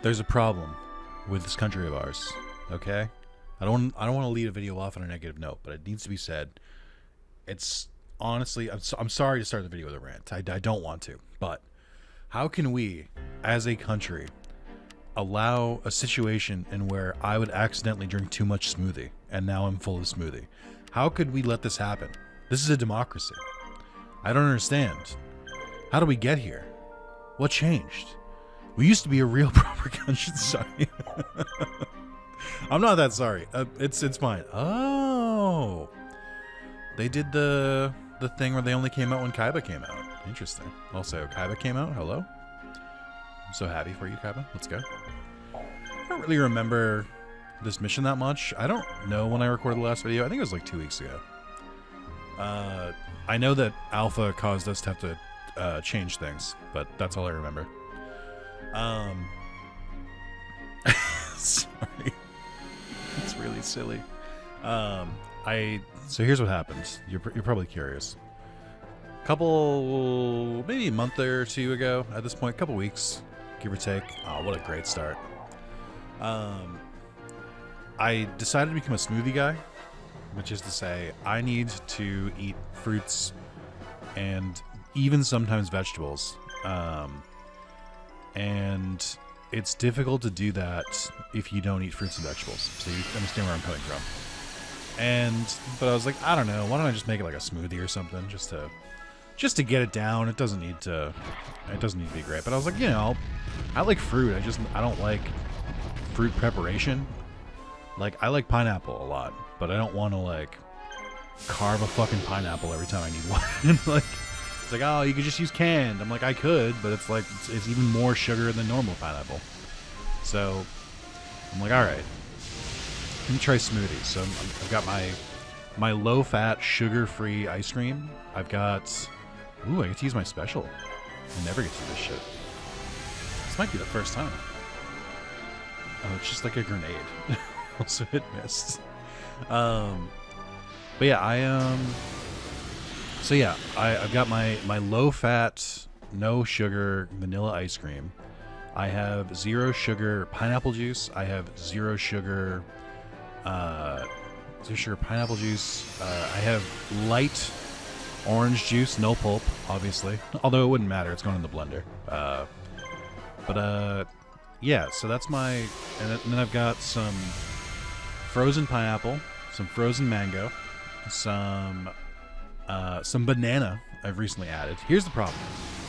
There's a problem with this country of ours, okay? I don't want to lead a video off on a negative note, but it needs to be said. It's honestly, I'm sorry to start the video with a rant. I don't want to, but how can we, as a country, allow a situation in where I would accidentally drink too much smoothie and now I'm full of smoothie? How could we let this happen? This is a democracy. I don't understand. How do we get here? What changed? We used to be a real proper country. Sorry. I'm not that sorry. It's fine. Oh. They did the thing where they only came out when Kaiba came out. Interesting. Also, Kaiba came out. Hello. I'm so happy for you, Kaiba. Let's go. I don't really remember this mission that much. I don't know when I recorded the last video. I think it was like 2 weeks ago. I know that Alpha caused us to have to change things, but that's all I remember. Sorry. It's really silly. So here's what happened. You're probably curious. Maybe a month or two ago at this point, couple weeks, give or take. Oh, what a great start. I decided to become a smoothie guy, which is to say I need to eat fruits and even sometimes vegetables. And it's difficult to do that if you don't eat fruits and vegetables. So you understand where I'm coming from. But I was like, I don't know, why don't I just make it like a smoothie or something, just to get it down. It doesn't need to be great. But I was like, you know, I like fruit. I don't like fruit preparation. Like, I like pineapple a lot, but I don't want to like carve a fucking pineapple every time I need one. Like, it's like, oh, you could just use canned. I'm like, I could, but it's like it's even more sugar than normal pineapple. So I'm like, all right, let me try smoothies. So I've got my low-fat, sugar-free ice cream. I've got, ooh, I get to use my special. I never get to do this shit. This might be the first time. Oh, it's just like a grenade. Also, it missed. But yeah, so yeah, I've got my low-fat, no-sugar vanilla ice cream. I have 0 sugar pineapple juice. I have 0 sugar pineapple juice. I have light orange juice, no pulp, obviously. Although it wouldn't matter, it's going in the blender. Yeah, so that's my... And then I've got some frozen pineapple, some frozen mango, some banana I've recently added. Here's the problem.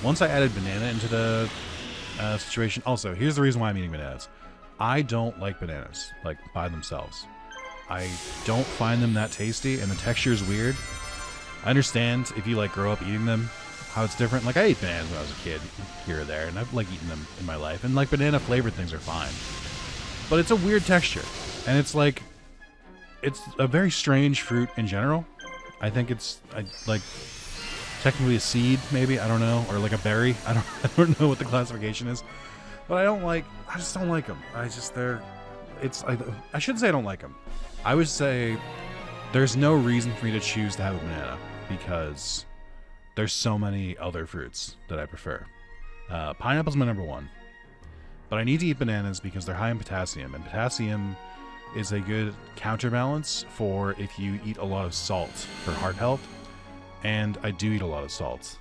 Once I added banana into the situation... Also, here's the reason why I'm eating bananas. I don't like bananas, like, by themselves. I don't find them that tasty, and the texture is weird. I understand if you, like, grow up eating them, how it's different. Like, I ate bananas when I was a kid, here or there, and I've, like, eaten them in my life. And, like, banana-flavored things are fine. But it's a weird texture. And it's, like... It's a very strange fruit in general. I think it's, like, technically a seed, maybe? I don't know. Or, like, a berry. I don't know what the classification is. But I just don't like them. I shouldn't say I don't like them. I would say there's no reason for me to choose to have a banana because there's so many other fruits that I prefer. Pineapple's my number one. But I need to eat bananas because they're high in potassium, and potassium is a good counterbalance for if you eat a lot of salt for heart health. And I do eat a lot of salt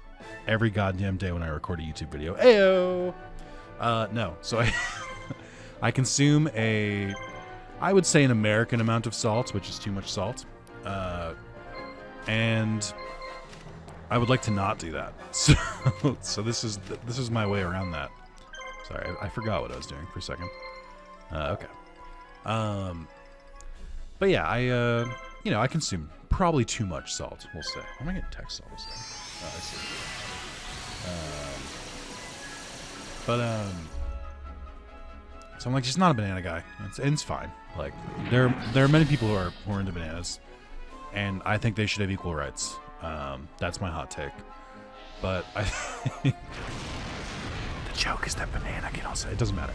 every goddamn day when I record a YouTube video. Ayo! No. So I consume I would say an American amount of salt, which is too much salt. And I would like to not do that. So this is my way around that. Sorry, I forgot what I was doing for a second. Okay. But yeah, I consume probably too much salt, we'll say. Why am I getting text all of a sudden? Oh, I see. So I'm like, just not a banana guy. It's fine. Like, there are many people who are into bananas, and I think they should have equal rights. That's my hot take. But I think the joke is that banana can also... It doesn't matter.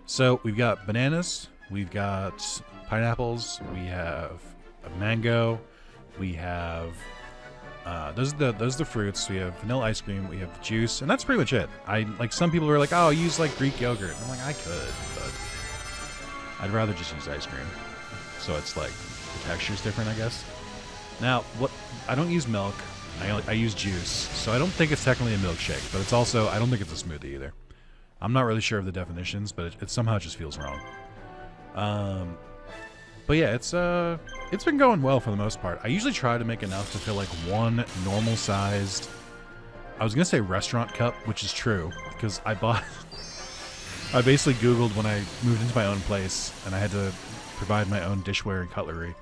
So we've got bananas, we've got pineapples, we have a mango, we have Those are the fruits. We have vanilla ice cream. We have the juice, and that's pretty much it. Like some people are like, oh, use like Greek yogurt. And I'm like, I could, but I'd rather just use ice cream. So it's like the texture's different, I guess. Now, I don't use milk. I use juice, so I don't think it's technically a milkshake, but it's also, I don't think it's a smoothie either. I'm not really sure of the definitions, but it somehow just feels wrong. But yeah, it's been going well for the most part. I usually try to make enough to fill like one normal-sized, I was gonna say restaurant cup, which is true, because I basically Googled when I moved into my own place, and I had to provide my own dishware and cutlery.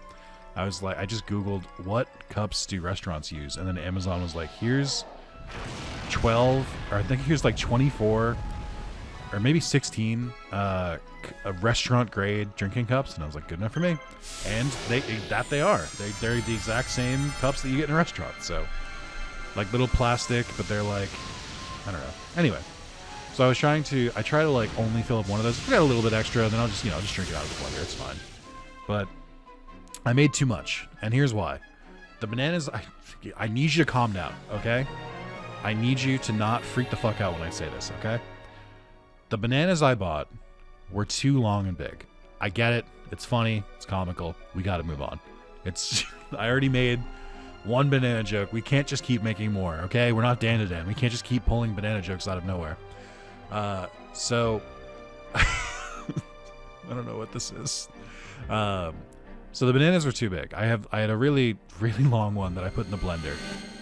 I was like, I just Googled, what cups do restaurants use? And then Amazon was like, here's 12, or I think here's like 24, or maybe 16 restaurant grade drinking cups. And I was like, good enough for me. And they are. They're the exact same cups that you get in a restaurant. So, like little plastic, but they're like, I don't know. Anyway, so I try to like only fill up one of those. If I got a little bit extra, then I'll just drink it out of the blender. It's fine. But I made too much, and here's why. The bananas, I need you to calm down, okay? I need you to not freak the fuck out when I say this, okay? The bananas I bought were too long and big. I get it. It's funny. It's comical. We got to move on. I already made one banana joke. We can't just keep making more, okay? We're not Dan to Dan. We can't just keep pulling banana jokes out of nowhere. So I don't know what this is. So the bananas were too big. I had a really, really long one that I put in the blender,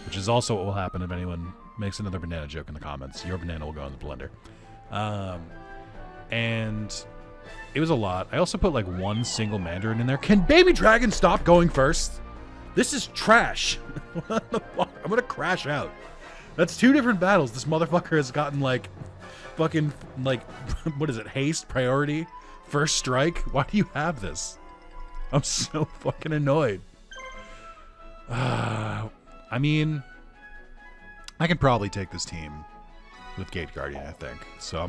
which is also what will happen if anyone makes another banana joke in the comments. Your banana will go in the blender. And it was a lot. I also put like one single mandarin in there. Can Baby Dragon stop going first? This is trash. What the fuck? I'm gonna crash out. That's two different battles. This motherfucker has gotten like fucking like, what is it? Haste, priority, first strike. Why do you have this? I'm so fucking annoyed. I mean, I could probably take this team with Gate Guardian, I think. So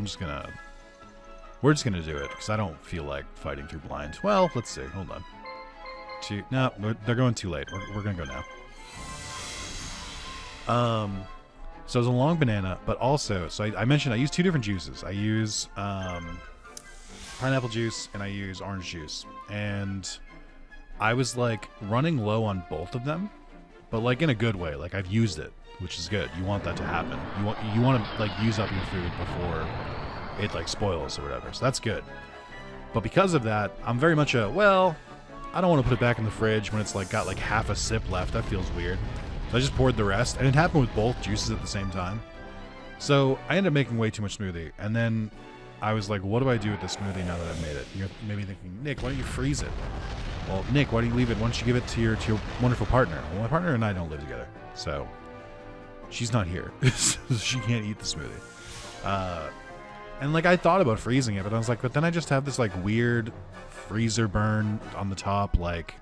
we're just gonna do it, because I don't feel like fighting through blind. Well, let's see. Hold on. No, they're going too late. We're gonna go now. So it was a long banana, but also, so I mentioned I use two different juices. I use pineapple juice and I use orange juice. And I was like running low on both of them, but like in a good way. Like I've used it, which is good. You want that to happen. You want to like use up your food before it like spoils or whatever. So that's good. But because of that, I'm very much I don't want to put it back in the fridge when it's like got like half a sip left. That feels weird. So I just poured the rest, and it happened with both juices at the same time. So I ended up making way too much smoothie, and then I was like, what do I do with this smoothie now that I've made it? You're maybe thinking, Nick, why don't you freeze it? Well, Nick, why don't you leave it? Why don't you give it to your wonderful partner? Well, my partner and I don't live together, so she's not here. So she can't eat the smoothie. And like I thought about freezing it, but I was like, but then I just have this like weird freezer burn on the top, like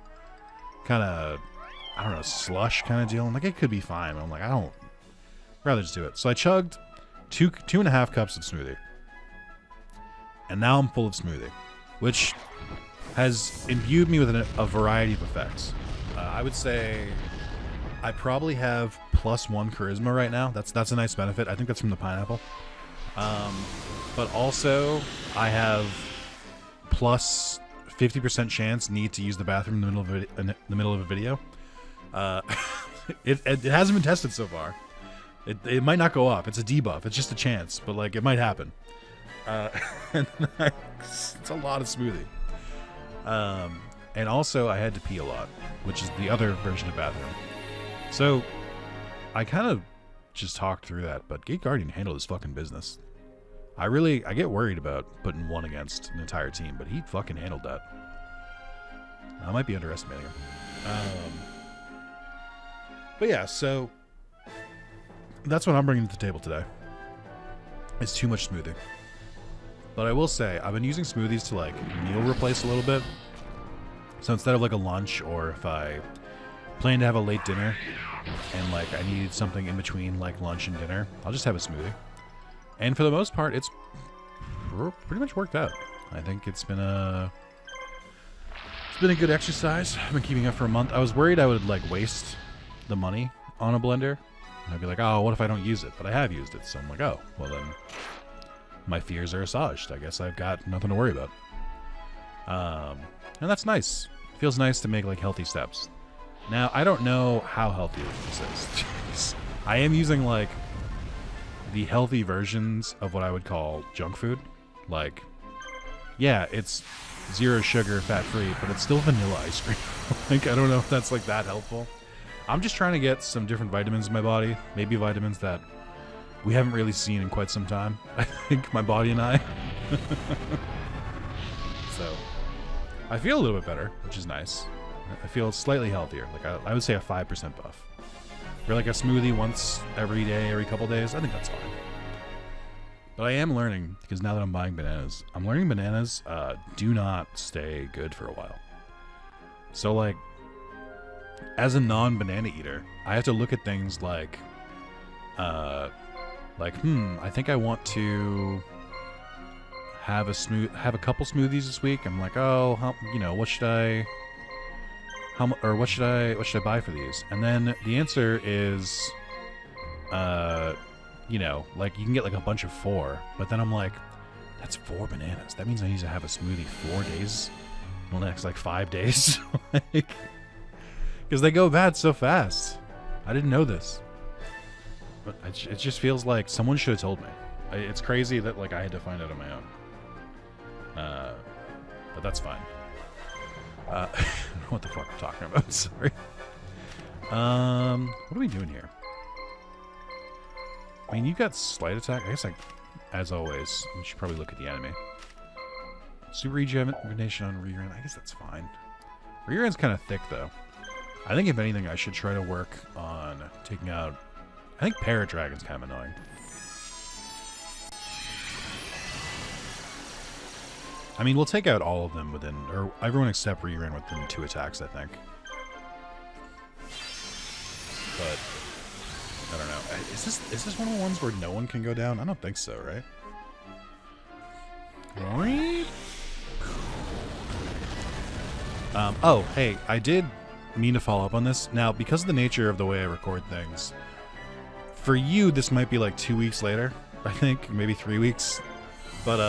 kind of, I don't know, slush kind of deal. I'm like, it could be fine. But I'm like, I'd rather just do it. So I chugged 2.5 cups of smoothie. And now I'm full of smoothie, which has imbued me with a variety of effects. I would say I probably have +1 charisma right now. That's a nice benefit. I think that's from the pineapple. But also I have plus 50% chance need to use the bathroom in the middle of a video. It hasn't been tested so far. It might not go up. It's a debuff. It's just a chance, but like it might happen. And it's a lot of smoothie. And also I had to pee a lot, which is the other version of bathroom. So I kind of just talked through that, but Gate Guardian handled his fucking business. I get worried about putting one against an entire team, but he fucking handled that. I might be underestimating him. But yeah, so that's what I'm bringing to the table today. It's too much smoothie. But I will say, I've been using smoothies to like meal replace a little bit. So instead of like a lunch, or if I plan to have a late dinner and like I needed something in between like lunch and dinner, I'll just have a smoothie. And for the most part, it's pretty much worked out. I think it's been a good exercise. I've been keeping up for a month. I was worried I would like waste the money on a blender. And I'd be like, oh, what if I don't use it? But I have used it, so I'm like, oh, well then my fears are assuaged. I guess I've got nothing to worry about. And that's nice. Feels nice to make like healthy steps. Now, I don't know how healthy this is. I am using like the healthy versions of what I would call junk food. Like, yeah, it's 0 sugar, fat-free, but it's still vanilla ice cream. Like, I don't know if that's like that helpful. I'm just trying to get some different vitamins in my body. Maybe vitamins that we haven't really seen in quite some time. I think my body and I. So, I feel a little bit better, which is nice. I feel slightly healthier. Like, I would say a 5% buff. For like a smoothie once every day, every couple days, I think that's fine. But I am learning, because now that I'm buying bananas, I'm learning bananas do not stay good for a while. So like, as a non-banana eater, I have to look at things like, I think I want to have a couple smoothies this week. I'm like, oh, what should I buy for these? And then the answer is, like you can get like a bunch of 4, but then I'm like, that's 4 bananas. That means I need to have a smoothie 4 days, the next like 5 days, like, because they go bad so fast. I didn't know this, but it just feels like someone should have told me. It's crazy that like I had to find out on my own. But that's fine. I don't know what the fuck I'm talking about. Sorry. What are we doing here? I mean, you got sleight attack. I guess, as always, you should probably look at the enemy. Super rejuvenation on Rerun. I guess that's fine. Rerun's kind of thick, though. I think, if anything, I should try to work on taking out... I think Paradragon's kind of annoying. I mean, we'll take out all of them within... Or everyone except Rerun within 2 attacks, I think. But... I don't know. Is this one of the ones where no one can go down? I don't think so, right? Oh, hey, I did mean to follow up on this. Now, because of the nature of the way I record things, for you, this might be like 2 weeks later, I think, maybe 3 weeks. But,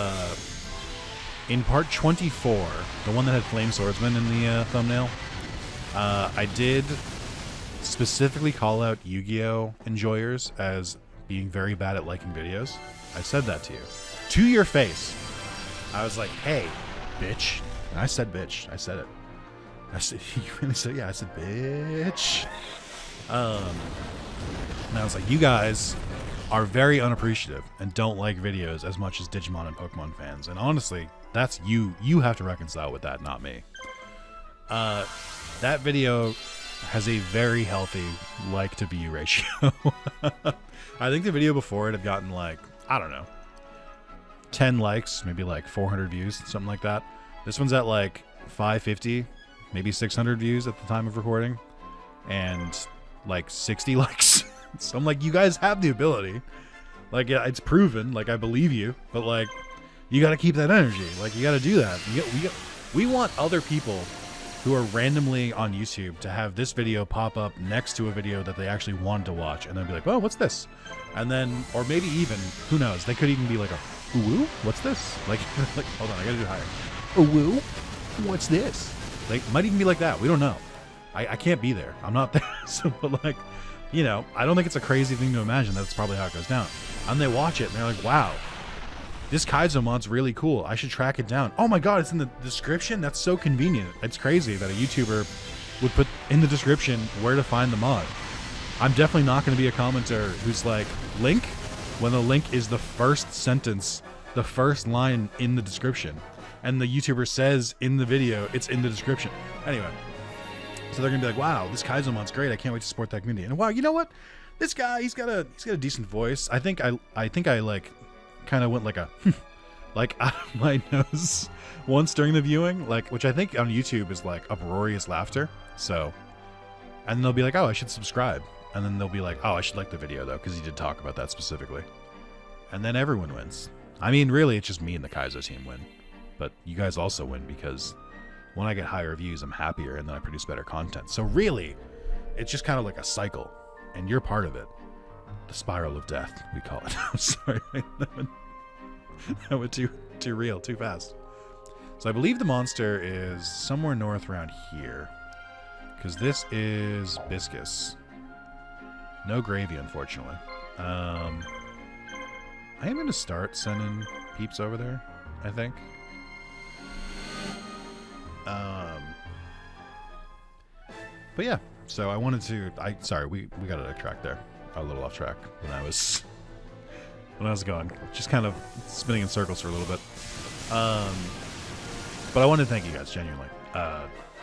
in part 24, the one that had Flame Swordsman in the thumbnail, I did specifically call out Yu-Gi-Oh! Enjoyers as being very bad at liking videos. I said that to you. To your face. I was like, hey, bitch. And I said bitch. I said it. I said, you really said, yeah, I said bitch. And I was like, you guys are very unappreciative and don't like videos as much as Digimon and Pokemon fans. And honestly, that's you. You have to reconcile with that, not me. That video has a very healthy like to view ratio. I think the video before it had gotten like, I don't know, 10 likes, maybe like 400 views, something like that. This one's at like 550, maybe 600 views at the time of recording, and like 60 likes. So I'm like, you guys have the ability. Like, yeah, it's proven. Like, I believe you, but like, you got to keep that energy. Like, you got to do that. We want other people who are randomly on YouTube to have this video pop up next to a video that they actually wanted to watch, and then be like, "Oh, what's this?" And then, or maybe even, who knows? They could even be like, "Ooh, woo? What's this?" Like, hold on, I gotta do it higher. "Ooh, woo? What's this?" Like, might even be like that. We don't know. I can't be there. I'm not there. So, but like, you know, I don't think it's a crazy thing to imagine that's probably how it goes down. And they watch it and they're like, "Wow, this Kaizo mod's really cool. I should track it down. Oh my god, it's in the description? That's so convenient." It's crazy that a YouTuber would put in the description where to find the mod. I'm definitely not going to be a commenter who's like, link, when the link is the first sentence, the first line in the description. And the YouTuber says in the video, it's in the description. Anyway, so they're going to be like, "Wow, this Kaizo mod's great. I can't wait to support that community." And wow, you know what? This guy, he's got a decent voice. I think I like kind of went like a like out of my nose once during the viewing, like, which I think on YouTube is like uproarious laughter. So, and then they'll be like, "Oh, I should subscribe," and then they'll be like, "Oh, I should like the video though, because he did talk about that specifically," and then everyone wins. I mean, really, it's just me and the Kaizo team win, but you guys also win because when I get higher views, I'm happier, and then I produce better content. So really, it's just kind of like a cycle. and you're part of it. The spiral of death, we call it. I'm sorry. That went too real, too fast. So I believe the monster is somewhere north around here. Because this is Biscus. No gravy, unfortunately. I am going to start sending peeps over there, I think. But yeah, so I wanted to... Sorry, we got it off track there. A little off track when I was going. Just kind of spinning in circles for a little bit. But I wanted to thank you guys, genuinely.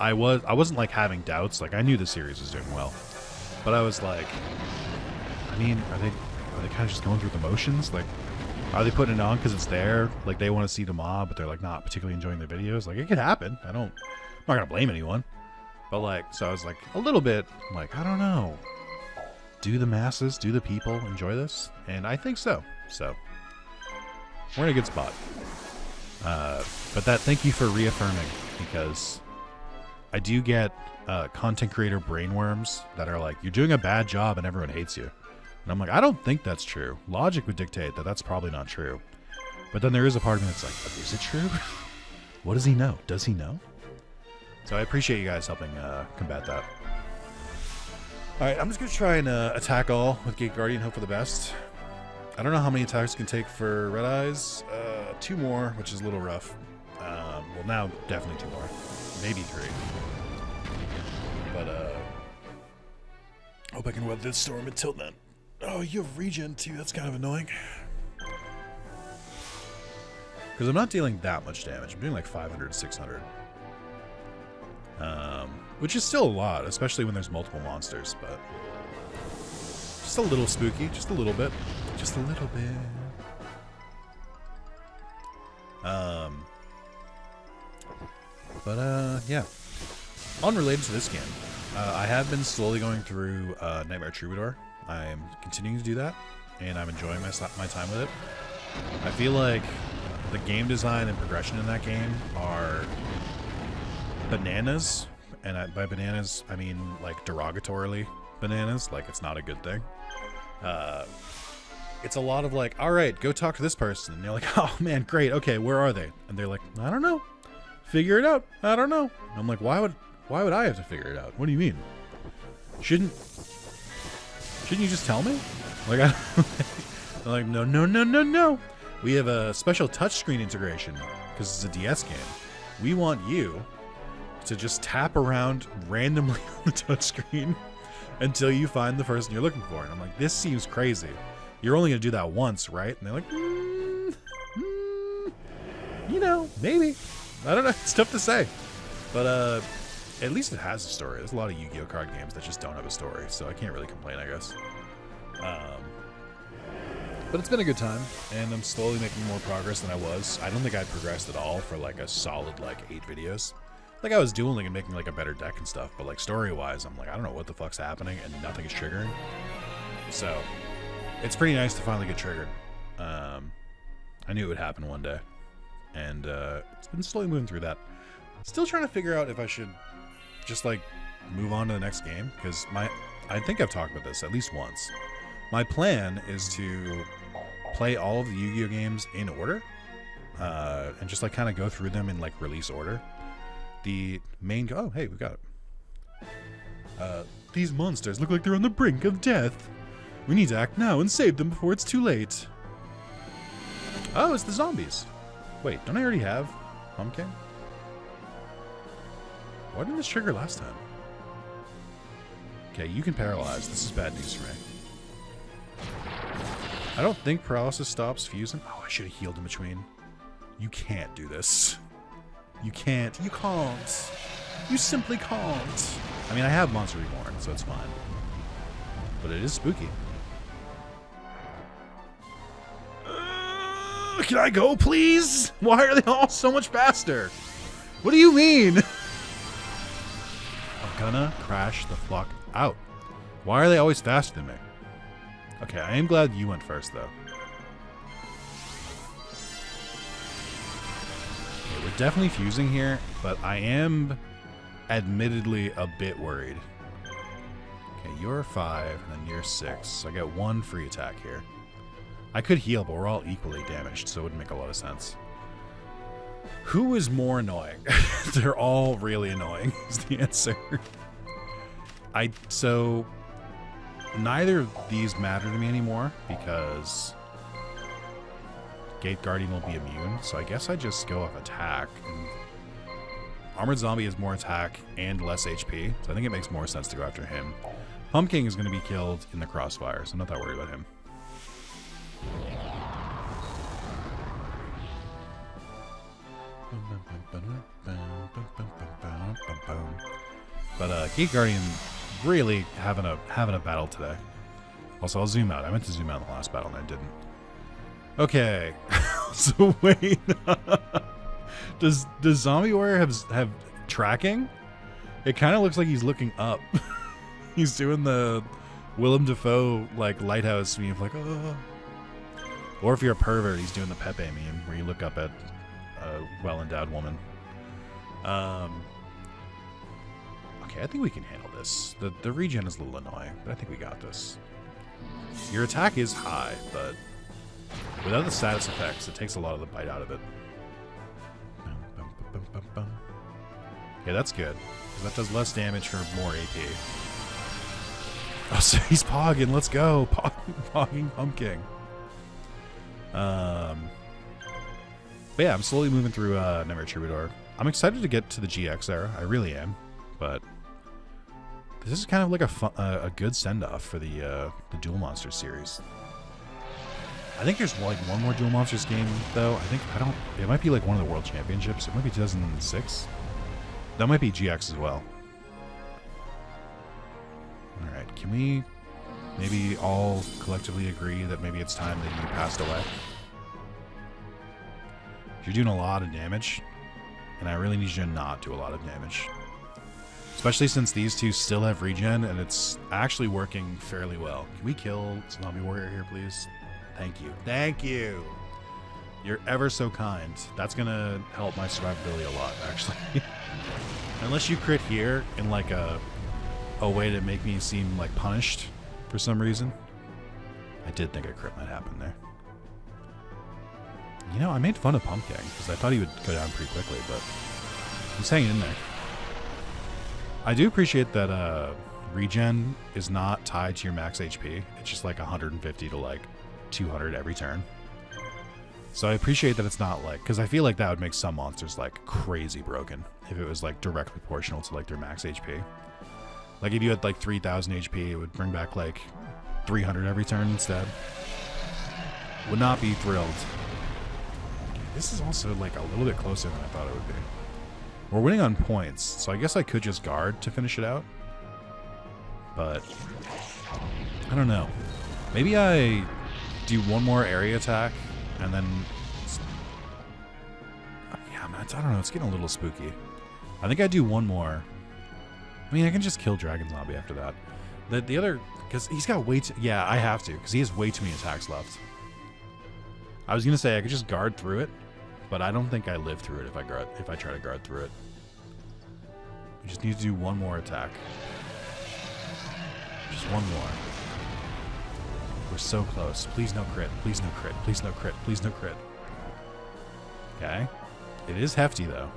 I wasn't like having doubts. Like, I knew the series was doing well. But I was like, I mean, are they kind of just going through the motions? Like, are they putting it on because it's there? Like, they want to see the mob, but they're like not particularly enjoying their videos. Like, it could happen. I'm not gonna blame anyone. But like, so I was like a little bit like, I don't know. Do the masses, do the people enjoy this? And I think so. So we're in a good spot. But thank you for reaffirming, because I do get content creator brainworms that are like, you're doing a bad job and everyone hates you. And I'm like, I don't think that's true. Logic would dictate that that's probably not true. But then there is a part of me that's like, but is it true? What does he know? Does he know? So I appreciate you guys helping combat that. Alright, I'm just going to try and attack all with Gate Guardian, hope for the best. I don't know how many attacks can take for Red Eyes. 2 more, which is a little rough. Well, now definitely 2 more. Maybe 3. But, hope I can weather this storm until then. Oh, you have regen too. That's kind of annoying. Because I'm not dealing that much damage. I'm doing like 500, 600. Which is still a lot, especially when there's multiple monsters, but just a little spooky, just a little bit. Just a little bit. Yeah. Unrelated to this game, I have been slowly going through Nightmare Troubadour. I'm continuing to do that, and I'm enjoying my time with it. I feel like the game design and progression in that game are bananas, and by bananas I mean like derogatorily bananas, like it's not a good thing. It's a lot of like, all right, go talk to this person, and you're like, oh man, great, okay, where are they? And they're like, I don't know, figure it out, I don't know. And I'm like, why would I have to figure it out? What do you mean? Shouldn't you just tell me? Like, they're like, no. We have a special touchscreen integration because it's a DS game. We want you to just tap around randomly on the touchscreen until you find the person you're looking for. And I'm like, this seems crazy. You're only going to do that once, right? And they're like, you know, maybe. I don't know. It's tough to say. But at least it has a story. There's a lot of Yu-Gi-Oh card games that just don't have a story, so I can't really complain, I guess. But it's been a good time, and I'm slowly making more progress than I was. I don't think I progressed at all for like a solid like 8 videos. Like, I was dueling and making like a better deck and stuff, but like story-wise, I'm like, I don't know what the fuck's happening, and nothing is triggering. So it's pretty nice to finally get triggered. I knew it would happen one day, and it's been slowly moving through that. Still trying to figure out if I should just like move on to the next game, because I think I've talked about this at least once. My plan is to play all of the Yu-Gi-Oh games in order, and just like kind of go through them in like release order. The main oh hey, we got it. These monsters look like they're on the brink of death. We need to act now and save them before it's too late. Oh, it's the zombies. Wait, don't I already have Pumpkin? Why didn't this trigger last time? Okay, you can paralyze. This is bad news for me. I don't think paralysis stops fusing. Oh, I should have healed in between. You can't do this. You can't. You can't. You simply can't. I mean, I have Monster Reborn, so it's fine. But it is spooky. Can I go, please? Why are they all so much faster? What do you mean? I'm gonna crash the fuck out. Why are they always faster than me? Okay, I am glad you went first, though. Okay, we're definitely fusing here, but I am admittedly a bit worried. Okay, you're 5, and then you're 6. So I get 1 free attack here. I could heal, but we're all equally damaged, so it wouldn't make a lot of sense. Who is more annoying? They're all really annoying, is the answer. So neither of these matter to me anymore because Gate Guardian will be immune. So I guess I just go off attack. And Armored Zombie has more attack and less HP, so I think it makes more sense to go after him. Pumpkin is going to be killed in the crossfire, so I'm not that worried about him. But Gate Guardian really having a battle today. Also, I'll zoom out. I meant to zoom out in the last battle and I didn't. Okay, so wait. Does Zombie Warrior have tracking? It kind of looks like he's looking up. He's doing the Willem Dafoe like lighthouse meme, like oh. Or if you're a pervert, he's doing the Pepe meme where you look up at a well-endowed woman. Okay, I think we can handle this. The regen is a little annoying, but I think we got this. Your attack is high, but without the status effects, it takes a lot of the bite out of it. Okay, that's good. That does less damage for more AP. Oh, so he's pogging. Let's go. Pogging Pumpkin. But yeah, I'm slowly moving through Nightmare Troubadour. I'm excited to get to the GX era. I really am. But this is kind of like a good send-off for the Duel Monsters series. I think there's like one more Duel Monsters game though. It might be like one of the World Championships. It might be 2006. That might be GX as well. All right, can we maybe all collectively agree that maybe it's time that you passed away? You're doing a lot of damage, and I really need you to not do a lot of damage. Especially since these two still have regen, and it's actually working fairly well. Can we kill Zombie Warrior here, please? Thank you. Thank you! You're ever so kind. That's gonna help my survivability a lot, actually. Unless you crit here in like a way to make me seem like punished for some reason. I did think a crit might happen there. You know, I made fun of Pumpkin because I thought he would go down pretty quickly, but he's hanging in there. I do appreciate that regen is not tied to your max HP. It's just like 150 to like 200 every turn. So I appreciate that it's not like, because I feel like that would make some monsters like crazy broken if it was like directly proportional to like their max HP. Like if you had like 3000 HP, it would bring back like 300 every turn instead. Would not be thrilled. This is also like a little bit closer than I thought it would be. We're winning on points, so I guess I could just guard to finish it out. But I don't know. Maybe I do one more area attack and then yeah, man, I don't know, it's getting a little spooky. I think I do one more. I mean, I can just kill Dragon Zombie after that. The other, because he's got way too, yeah, I have to, because he has way too many attacks left. I was gonna say I could just guard through it, but I don't think I live through it if I try to guard through it. We just need to do one more attack. Just one more. We're so close. Please no crit. Please no crit. Please no crit. Please no crit. Okay. It is hefty though.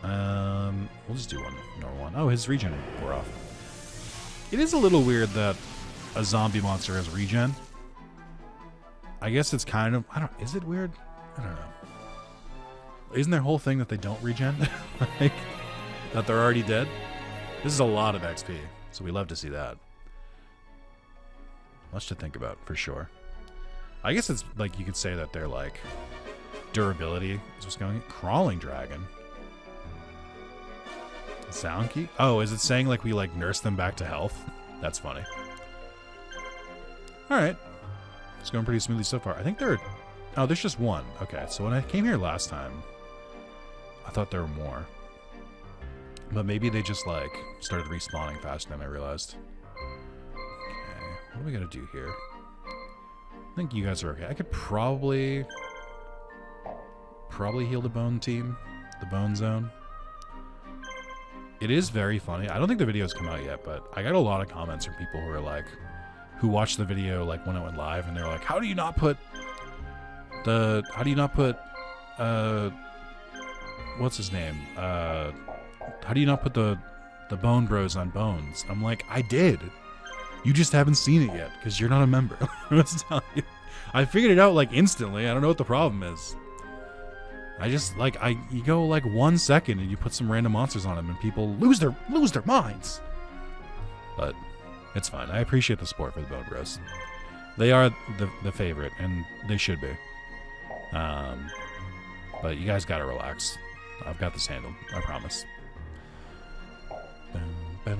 We'll just do one normal one. Oh, his regen wore off. It is a little weird that a zombie monster has regen. I guess it's kind of, is it weird? I don't know. Isn't their whole thing that they don't regen? Like, that they're already dead? This is a lot of XP, so we love to see that. Much to think about, for sure. I guess it's like, you could say that they're like, durability is what's going on. Crawling Dragon. Sound key? Oh, is it saying like we like nurse them back to health? That's funny. Alright. It's going pretty smoothly so far. I think there are... Oh, there's just one. Okay, so when I came here last time, I thought there were more. But maybe they just like started respawning faster than I realized. Okay, what do we gotta do here? I think you guys are okay. I could probably heal the bone team. The bone zone. It is very funny. I don't think the video's come out yet, but I got a lot of comments from people who are like, who watched the video like when it went live, and they're like, how do you not put what's his name? How do you not put the Bone Bros on Bones? I'm like, I did. You just haven't seen it yet because you're not a member. Let's tell you. I figured it out like instantly. I don't know what the problem is. I just like you go like 1 second and you put some random monsters on them and people lose their minds. But it's fine. I appreciate the support for the Bone Bros. They are the favorite, and they should be. But you guys gotta relax. I've got this handled. I promise. But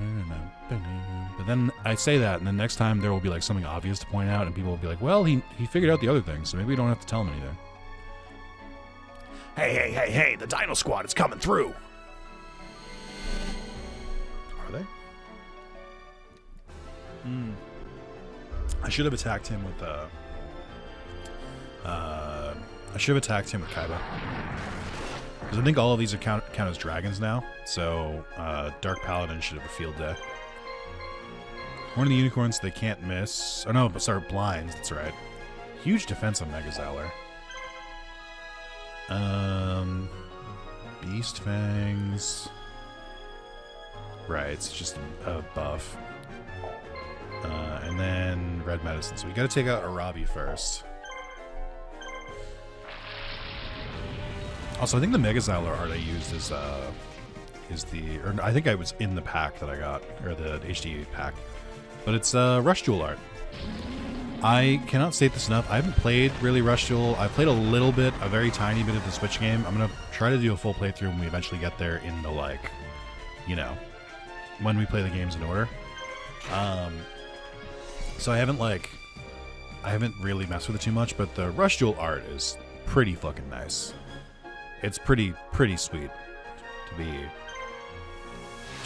then I say that, and then next time there will be like something obvious to point out, and people will be like, "Well, he figured out the other thing, so maybe we don't have to tell him anything." Hey! The Dino Squad is coming through. Are they? I should have attacked him with Kaiba. Because I think all of these are count as dragons now. So Dark Paladin should have a field day. One of the unicorns they can't miss. Oh no, but sorry, blinds, that's right. Huge defense on Mega Zowler. Beast Fangs. Right, it's just a buff. And then Red Medicine. So we gotta take out Arabi first. Also, I think the Mega Zowler art I used is or I think I was in the pack that I got, or the HD pack. But it's Rush Jewel art. I cannot state this enough. I haven't played really Rush Jewel. I played a little bit, a very tiny bit of the Switch game. I'm gonna try to do a full playthrough when we eventually get there in the like, you know, when we play the games in order. So I haven't really messed with it too much, but the Rush Jewel art is pretty fucking nice. It's pretty sweet to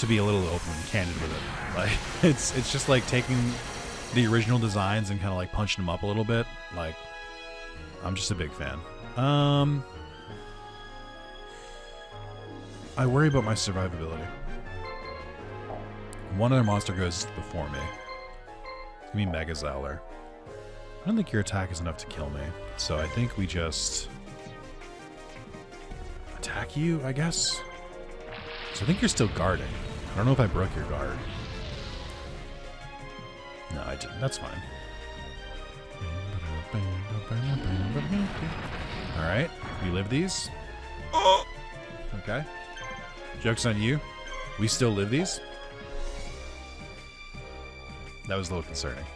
be a little open and candid with it. Like it's just like taking the original designs and kind of like punching them up a little bit. Like, I'm just a big fan. I worry about my survivability. One other monster goes before me. It's gonna be Mega Zowler. I don't think your attack is enough to kill me, so I think we just attack you, I guess? So I think you're still guarding. I don't know if I broke your guard. No, I didn't. That's fine. Alright, we live these. Oh! Okay. Joke's on you. We still live these. That was a little concerning.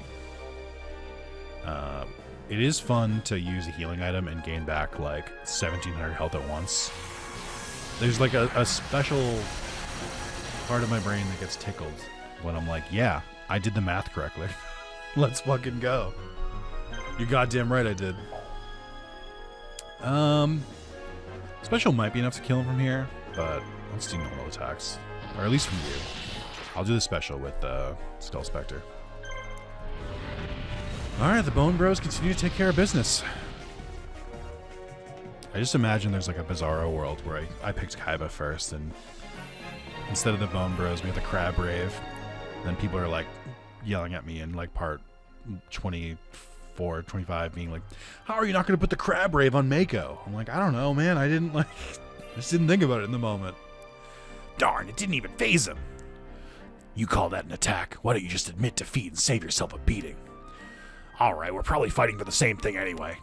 It is fun to use a healing item and gain back like 1700 health at once. There's like a special part of my brain that gets tickled when I'm like, yeah, I did the math correctly. Let's fucking go. You're goddamn right I did. Special might be enough to kill him from here, but let's do normal attacks. Or at least from you. I'll do the special with Skull Spectre. Alright, the Bone Bros continue to take care of business. I just imagine there's like a Bizarro world where I picked Kaiba first, and instead of the Bone Bros, we have the Crab Rave. And then people are like yelling at me in like part 24, 25, being like, how are you not going to put the Crab Rave on Mako? I'm like, I don't know, man. I just didn't think about it in the moment. Darn, it didn't even phase him. You call that an attack? Why don't you just admit defeat and save yourself a beating? Alright, we're probably fighting for the same thing anyway.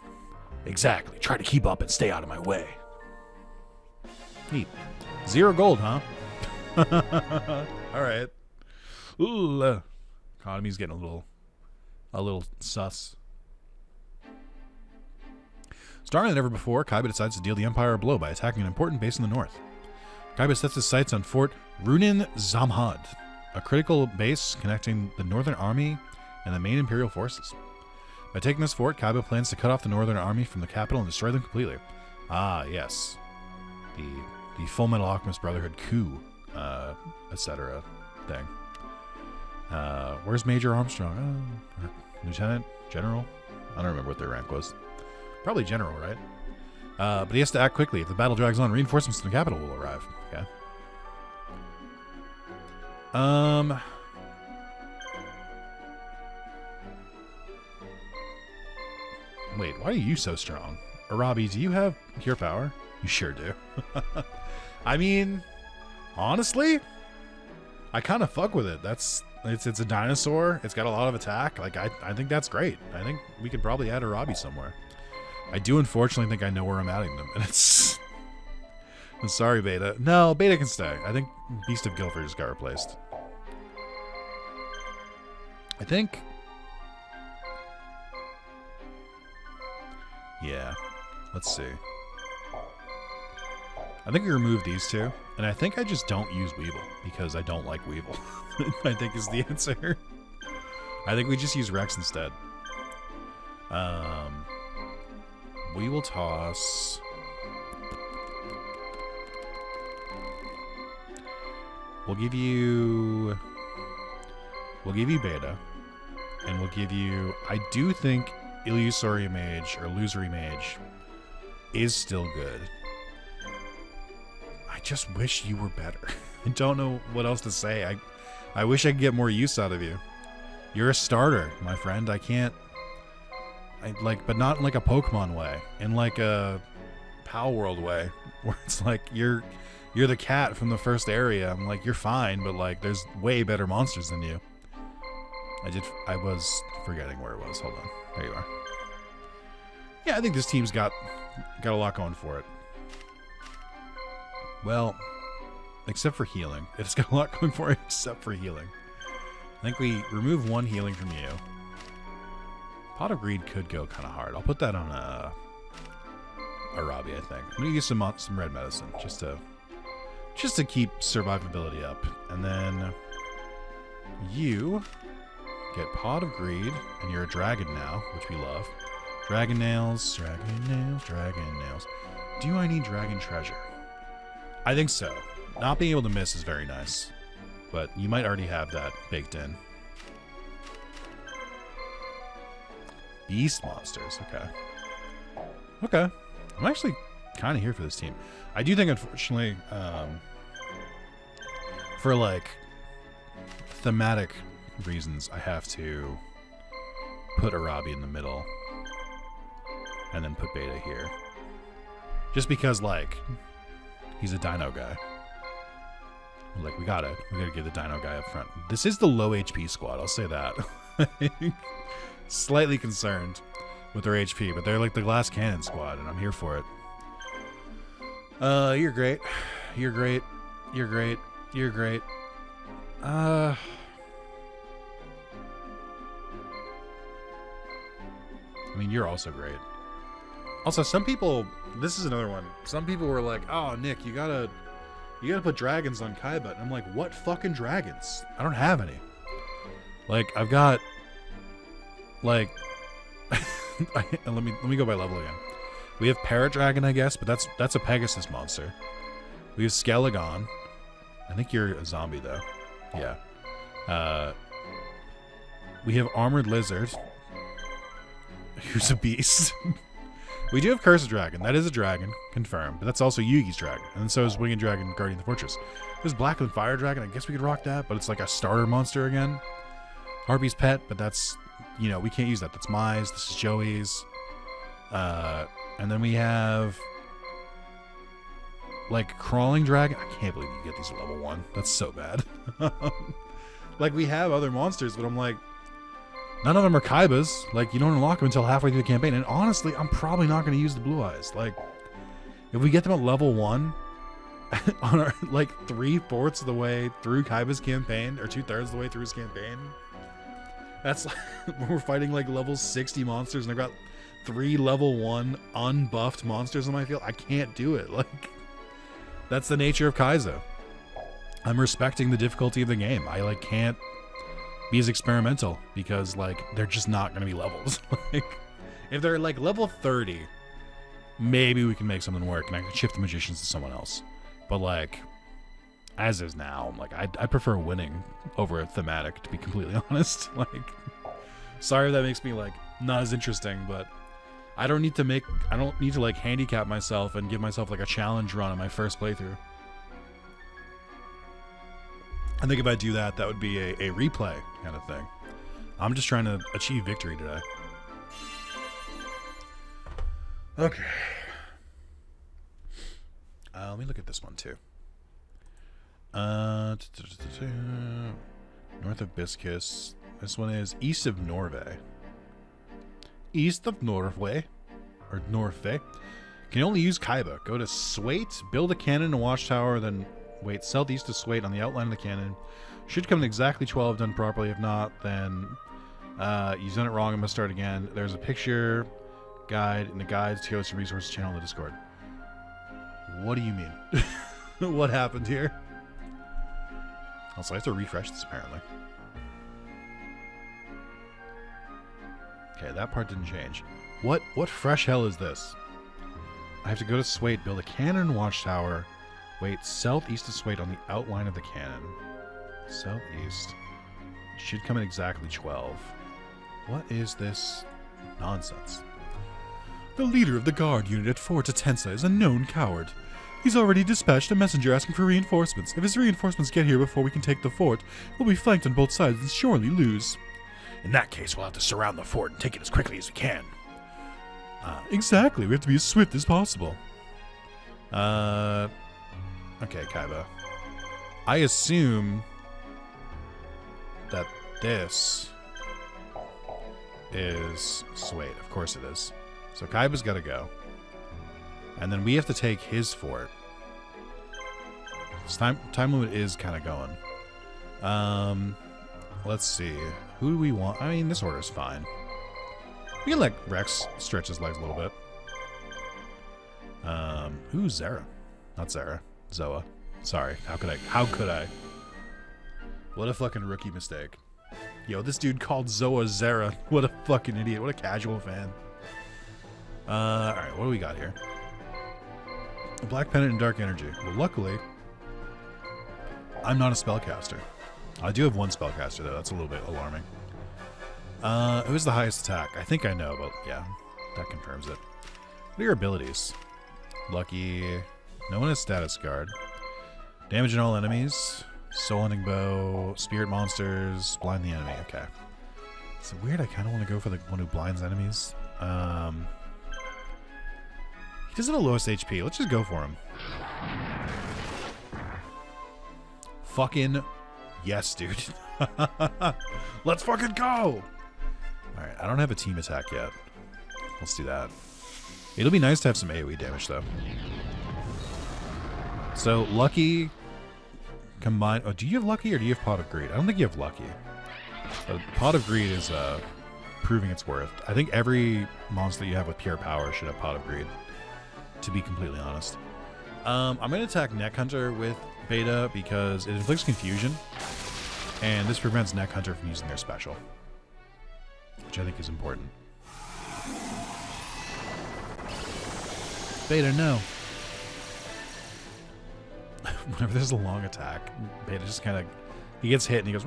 Exactly. Try to keep up and stay out of my way. Neat. 0 gold, huh? Alright. Ooh, economy's getting a little sus. Stronger than ever before, Kaiba decides to deal the Empire a blow by attacking an important base in the north. Kaiba sets his sights on Fort Runin Zamhad, a critical base connecting the Northern Army and the main Imperial forces. By taking this fort, Kaiba plans to cut off the Northern Army from the capital and destroy them completely. Ah, yes. The Full Metal Alchemist Brotherhood coup, etc. thing. Where's Major Armstrong? Lieutenant? General? I don't remember what their rank was. Probably General, right? But he has to act quickly. If the battle drags on, reinforcements from the capital will arrive. Okay. Wait, why are you so strong? Arabi, do you have pure power? You sure do. I mean, honestly, I kind of fuck with it. It's a dinosaur. It's got a lot of attack. Like, I think that's great. I think we could probably add Arabi somewhere. I do unfortunately think I know where I'm adding them, and it's... I'm sorry, Beta. No, Beta can stay. I think Beast of Guilford just got replaced. I think... Yeah. Let's see. I think we remove these two, and I think I just don't use Weevil, because I don't like Weevil. I think is the answer. I think we just use Rex instead. We will toss... We'll give you Beta, and we'll give you... I do think Illusory Mage, or Illusory Mage, is still good. I just wish you were better. I don't know what else to say. I wish I could get more use out of you. You're a starter, my friend. I can't... but not in like a Pokemon way. In like a Pow World way. Where it's like, you're the cat from the first area. I'm like, you're fine, but like, there's way better monsters than you. I was forgetting where it was. Hold on. There you are. Yeah, I think this team's got a lot going for it. Well, except for healing. It's got a lot going for it except for healing. I think we remove one healing from you. Pot of Greed could go kind of hard. I'll put that on Arabi, I think. I'm going to use some red medicine just to keep survivability up. And then you get Pot of Greed, and you're a dragon now, which we love. Dragon nails, dragon nails, dragon nails. Do I need dragon treasure? I think so. Not being able to miss is very nice, but you might already have that baked in. Beast monsters, okay. Okay. I'm actually kind of here for this team. I do think, unfortunately, for like thematic reasons, I have to put Arabi in the middle and then put Beta here. Just because, like, he's a dino guy. Like, we gotta give the dino guy up front. This is the low HP squad, I'll say that. Slightly concerned with their HP, but they're like the glass cannon squad, and I'm here for it. You're great. You're great. You're great. You're great. I mean, you're also great. Also, some people, this is another one. Some people were like, "Oh, Nick, you gotta put dragons on Kaiba." And I'm like, "What fucking dragons? I don't have any." Like, I've got, like, let me go by level again. We have Parrot Dragon, I guess, but that's a Pegasus monster. We have Skelegon. I think you're a zombie though. Yeah. We have Armored Lizard, who's a beast. We do have Cursed Dragon. That is a dragon, confirmed. But that's also Yugi's dragon. And so is Winged Dragon, Guardian of the Fortress. There's Black and Fire Dragon. I guess we could rock that, but it's like a starter monster again. Harpy's pet, but that's, you know, we can't use that. That's Mai's. This is Joey's. And then we have, like, Crawling Dragon. I can't believe you get these at level 1. That's so bad. Like, we have other monsters, but I'm like, none of them are Kaibas. Like, you don't unlock them until halfway through the campaign. And honestly, I'm probably not going to use the Blue Eyes. Like, if we get them at level 1, on our, like, 3/4 of the way through Kaiba's campaign, or 2/3 of the way through his campaign, that's like, we're fighting, like, level 60 monsters, and I've got 3 level 1 unbuffed monsters on my field. I can't do it. Like, that's the nature of Kaizo. I'm respecting the difficulty of the game. I, like, can't be as experimental because, like, they're just not going to be levels. Like, if they're like level 30, maybe we can make something work and I can shift the magicians to someone else. But like, as is now, I'm like, I prefer winning over a thematic, to be completely honest. Like, sorry if that makes me like not as interesting, but I don't need to like handicap myself and give myself like a challenge run on my first playthrough. I think if I do that, that would be a replay kind of thing. I'm just trying to achieve victory today. Okay. Let me look at this one too. North of Biscus. This one is east of Norway. East of Norway. Or Norway. Can only use Kaiba. Go to Swait, build a cannon and watchtower, then wait southeast of Swait on the outline of the cannon. Should come in exactly 12 done properly. If not, then you've done it wrong and must start again. There's a picture guide in the guides to go to resources channel in the Discord. What do you mean? What happened here? Also, I have to refresh this apparently. Okay, that part didn't change. What fresh hell is this? I have to go to Swait, build a cannon and watchtower. Wait, southeast of Swait on the outline of the cannon. Southeast. Should come in exactly 12. What is this nonsense? The leader of the guard unit at Fort Atensa is a known coward. He's already dispatched a messenger asking for reinforcements. If his reinforcements get here before we can take the fort, we'll be flanked on both sides and surely lose. In that case, we'll have to surround the fort and take it as quickly as we can. Exactly. We have to be as swift as possible. Okay, Kaiba. I assume that this is Swait. Of course it is. So Kaiba's got to go. And then we have to take his fort. This time limit is kind of going. Let's see. Who do we want? I mean, this order is fine. We can let Rex stretch his legs a little bit. Who's Zara? Not Zara. Zoa. Sorry. How could I? What a fucking rookie mistake. Yo, this dude called Zoa Zara. What a fucking idiot. What a casual fan. Alright, what do we got here? A black pennant and dark energy. Well, luckily, I'm not a spellcaster. I do have one spellcaster, though. That's a little bit alarming. Who's the highest attack? I think I know, but yeah, that confirms it. What are your abilities? Lucky. No one has status guard. Damage in all enemies. Soul Ending Bow. Spirit monsters. Blind the enemy. Okay. It's weird. I kind of want to go for the one who blinds enemies. He doesn't have the lowest HP. Let's just go for him. Fucking yes, dude. Let's fucking go! Alright, I don't have a team attack yet. Let's do that. It'll be nice to have some AoE damage, though. So, Lucky combined... Oh, do you have Lucky or do you have Pot of Greed? I don't think you have Lucky. But Pot of Greed is proving its worth. I think every monster you have with pure power should have Pot of Greed, to be completely honest. I'm going to attack Neck Hunter with Beta because it inflicts confusion, and this prevents Neck Hunter from using their special, which I think is important. Beta, no. Whenever there's a long attack, Beta just kind of... He gets hit and he goes...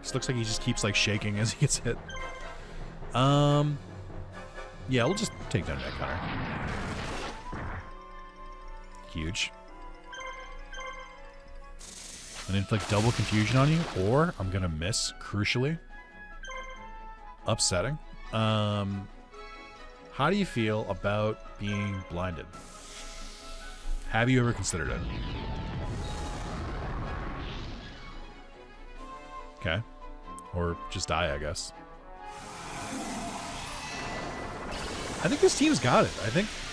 Just looks like he just keeps like shaking as he gets hit. Yeah, we'll just take down Neck Hunter. Huge. And inflict double confusion on you, or I'm gonna miss, crucially. Upsetting. How do you feel about being blinded? Have you ever considered it? Okay. Or just die, I guess. I think this team's got it.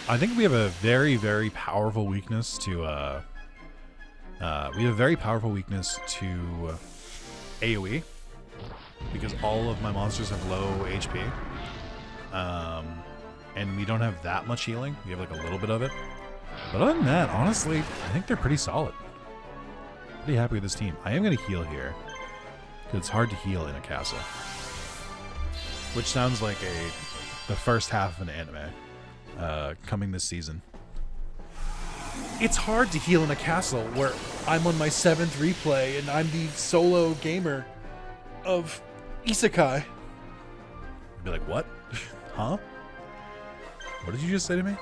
I think we have a very, very powerful weakness to AoE, because all of my monsters have low HP. And we don't have that much healing. We have like a little bit of it. But other than that, honestly, I think they're pretty solid. Pretty happy with this team. I am going to heal here, because it's hard to heal in a castle. Which sounds like the first half of an anime coming this season. It's hard to heal in a castle where I'm on my 7th replay and I'm the solo gamer of Isekai. You'd be like, what? Huh? What did you just say to me?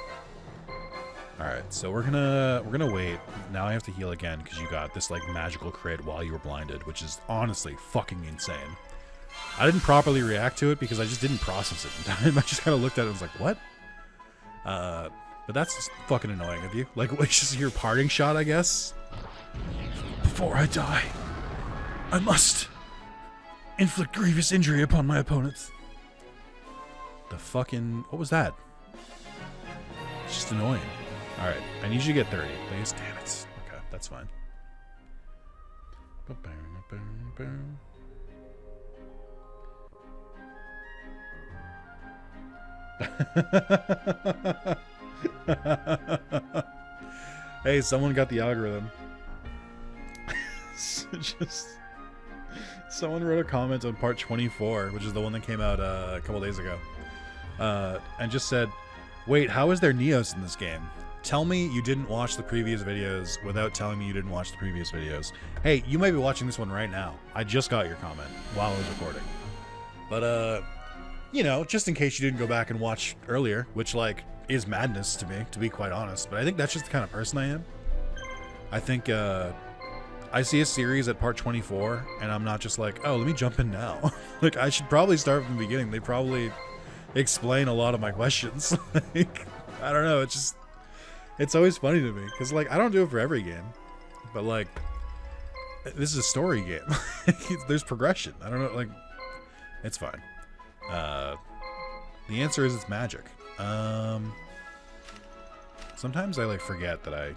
Alright, so we're gonna wait. Now I have to heal again because you got this like magical crit while you were blinded, which is honestly fucking insane. I didn't properly react to it because I just didn't process it in time. I just kind of looked at it and was like, what? But that's just fucking annoying of you. Like, it's just your parting shot, I guess. Before I die, I must inflict grievous injury upon my opponents. The fucking... What was that? It's just annoying. Alright, I need you to get 30, please. Damn it. Okay, that's fine. Hey, someone got the algorithm. Someone wrote a comment on part 24, which is the one that came out a couple days ago, and just said, wait, how is there Neos in this game? Tell me you didn't watch the previous videos without telling me you didn't watch the previous videos. Hey, you might be watching this one right now. I just got your comment while I was recording. But, you know, just in case you didn't go back and watch earlier, which, like, is madness to me, to be quite honest. But I think that's just the kind of person I am. I think, I see a series at part 24, and I'm not just like, oh, let me jump in now. Like, I should probably start from the beginning. They probably explain a lot of my questions. Like, I don't know, it's just... It's always funny to me, because, like, I don't do it for every game. But, like, this is a story game. There's progression. I don't know, like, it's fine. The answer is it's magic. Sometimes I, like, forget that I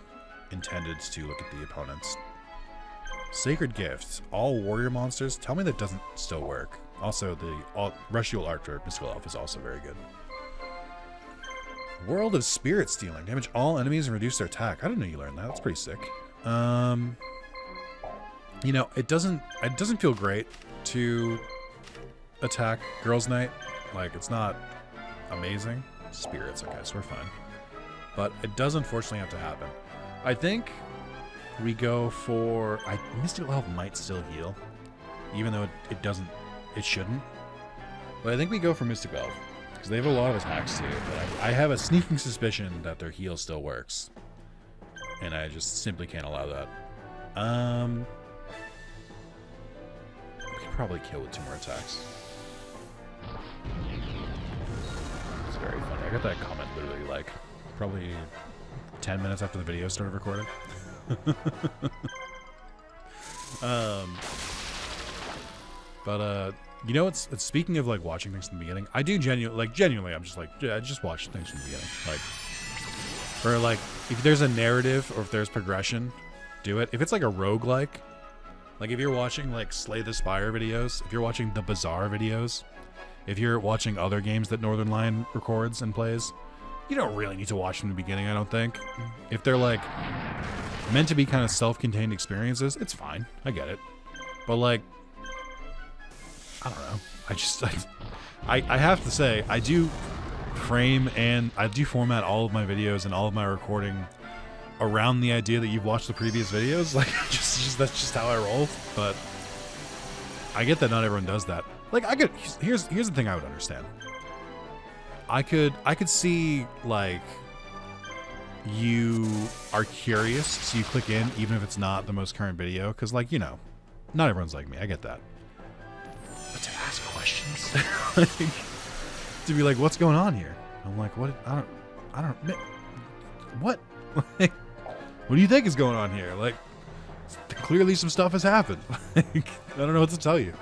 intended to look at the opponents. Sacred Gift. All warrior monsters. Tell me that doesn't still work. Also, the Rushial art for Mystical Elf is also very good. World of Spirit Stealing. Damage all enemies and reduce their attack. I didn't know you learned that. That's pretty sick. You know, it doesn't feel great to attack Girls' Night. Like, it's not amazing. Spirits, okay, so we're fine. But it does unfortunately have to happen. I think we go for... Mystical Elf might still heal, even though it shouldn't. But I think we go for Mystical Elf, because they have a lot of attacks too. But I have a sneaking suspicion that their heal still works, and I just simply can't allow that. We could probably kill with 2 more attacks. It's very funny. I got that comment literally like probably 10 minutes after the video started recording. You know, it's speaking of like watching things from the beginning, I do genuinely I'm just like, yeah, I just watch things from the beginning. Like, or like if there's a narrative or if there's progression, do it. If it's like a roguelike, like if you're watching like Slay the Spire videos, if you're watching the Bazaar videos, if you're watching other games that Northern Lion records and plays, you don't really need to watch from the beginning, I don't think. If they're like meant to be kind of self-contained experiences, it's fine. I get it. But like, I don't know. I have to say, I do frame and I do format all of my videos and all of my recording around the idea that you've watched the previous videos. Like, that's just how I roll. But I get that not everyone does that. Like, here's the thing I would understand. I could see, like, you are curious, so you click in, even if it's not the most current video, because, like, you know, not everyone's like me. I get that. But to ask questions, like, to be like, what's going on here? I'm like, what? I don't. What? Like, what do you think is going on here? Like, clearly some stuff has happened. Like, I don't know what to tell you.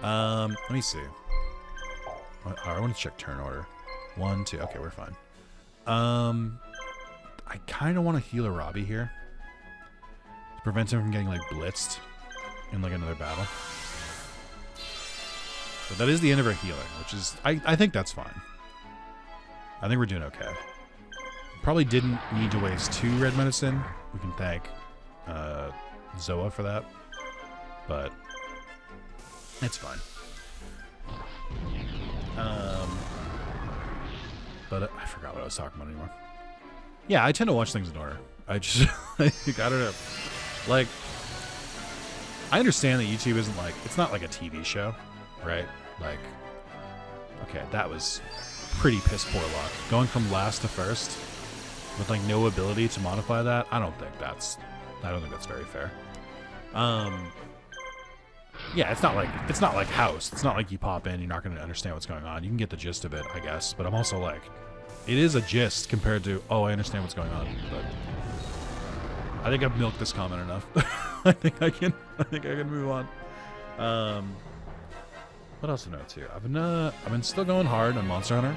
Let me see. I want to check turn order. 1, 2. Okay, we're fine. I kind of want to heal a Robbie here to prevent him from getting like blitzed in like another battle. But that is the end of our healing, which is I think that's fine. I think we're doing okay. Probably didn't need to waste 2 red medicine. We can thank Zoa for that, but it's fine. But I forgot what I was talking about anymore. Yeah, I tend to watch things in order. I just, I don't know. Like, I understand that YouTube isn't like, it's not like a TV show, right? Like, okay, that was pretty piss poor luck. Going from last to first. with like no ability to modify that, I don't think that's very fair. Yeah, it's not like House. It's not like you pop in, you're not going to understand what's going on. You can get the gist of it, I guess. But I'm also like, it is a gist compared to, oh, I understand what's going on. But I think I've milked this comment enough. I think I can move on. What else to note too? I've been still going hard on Monster Hunter,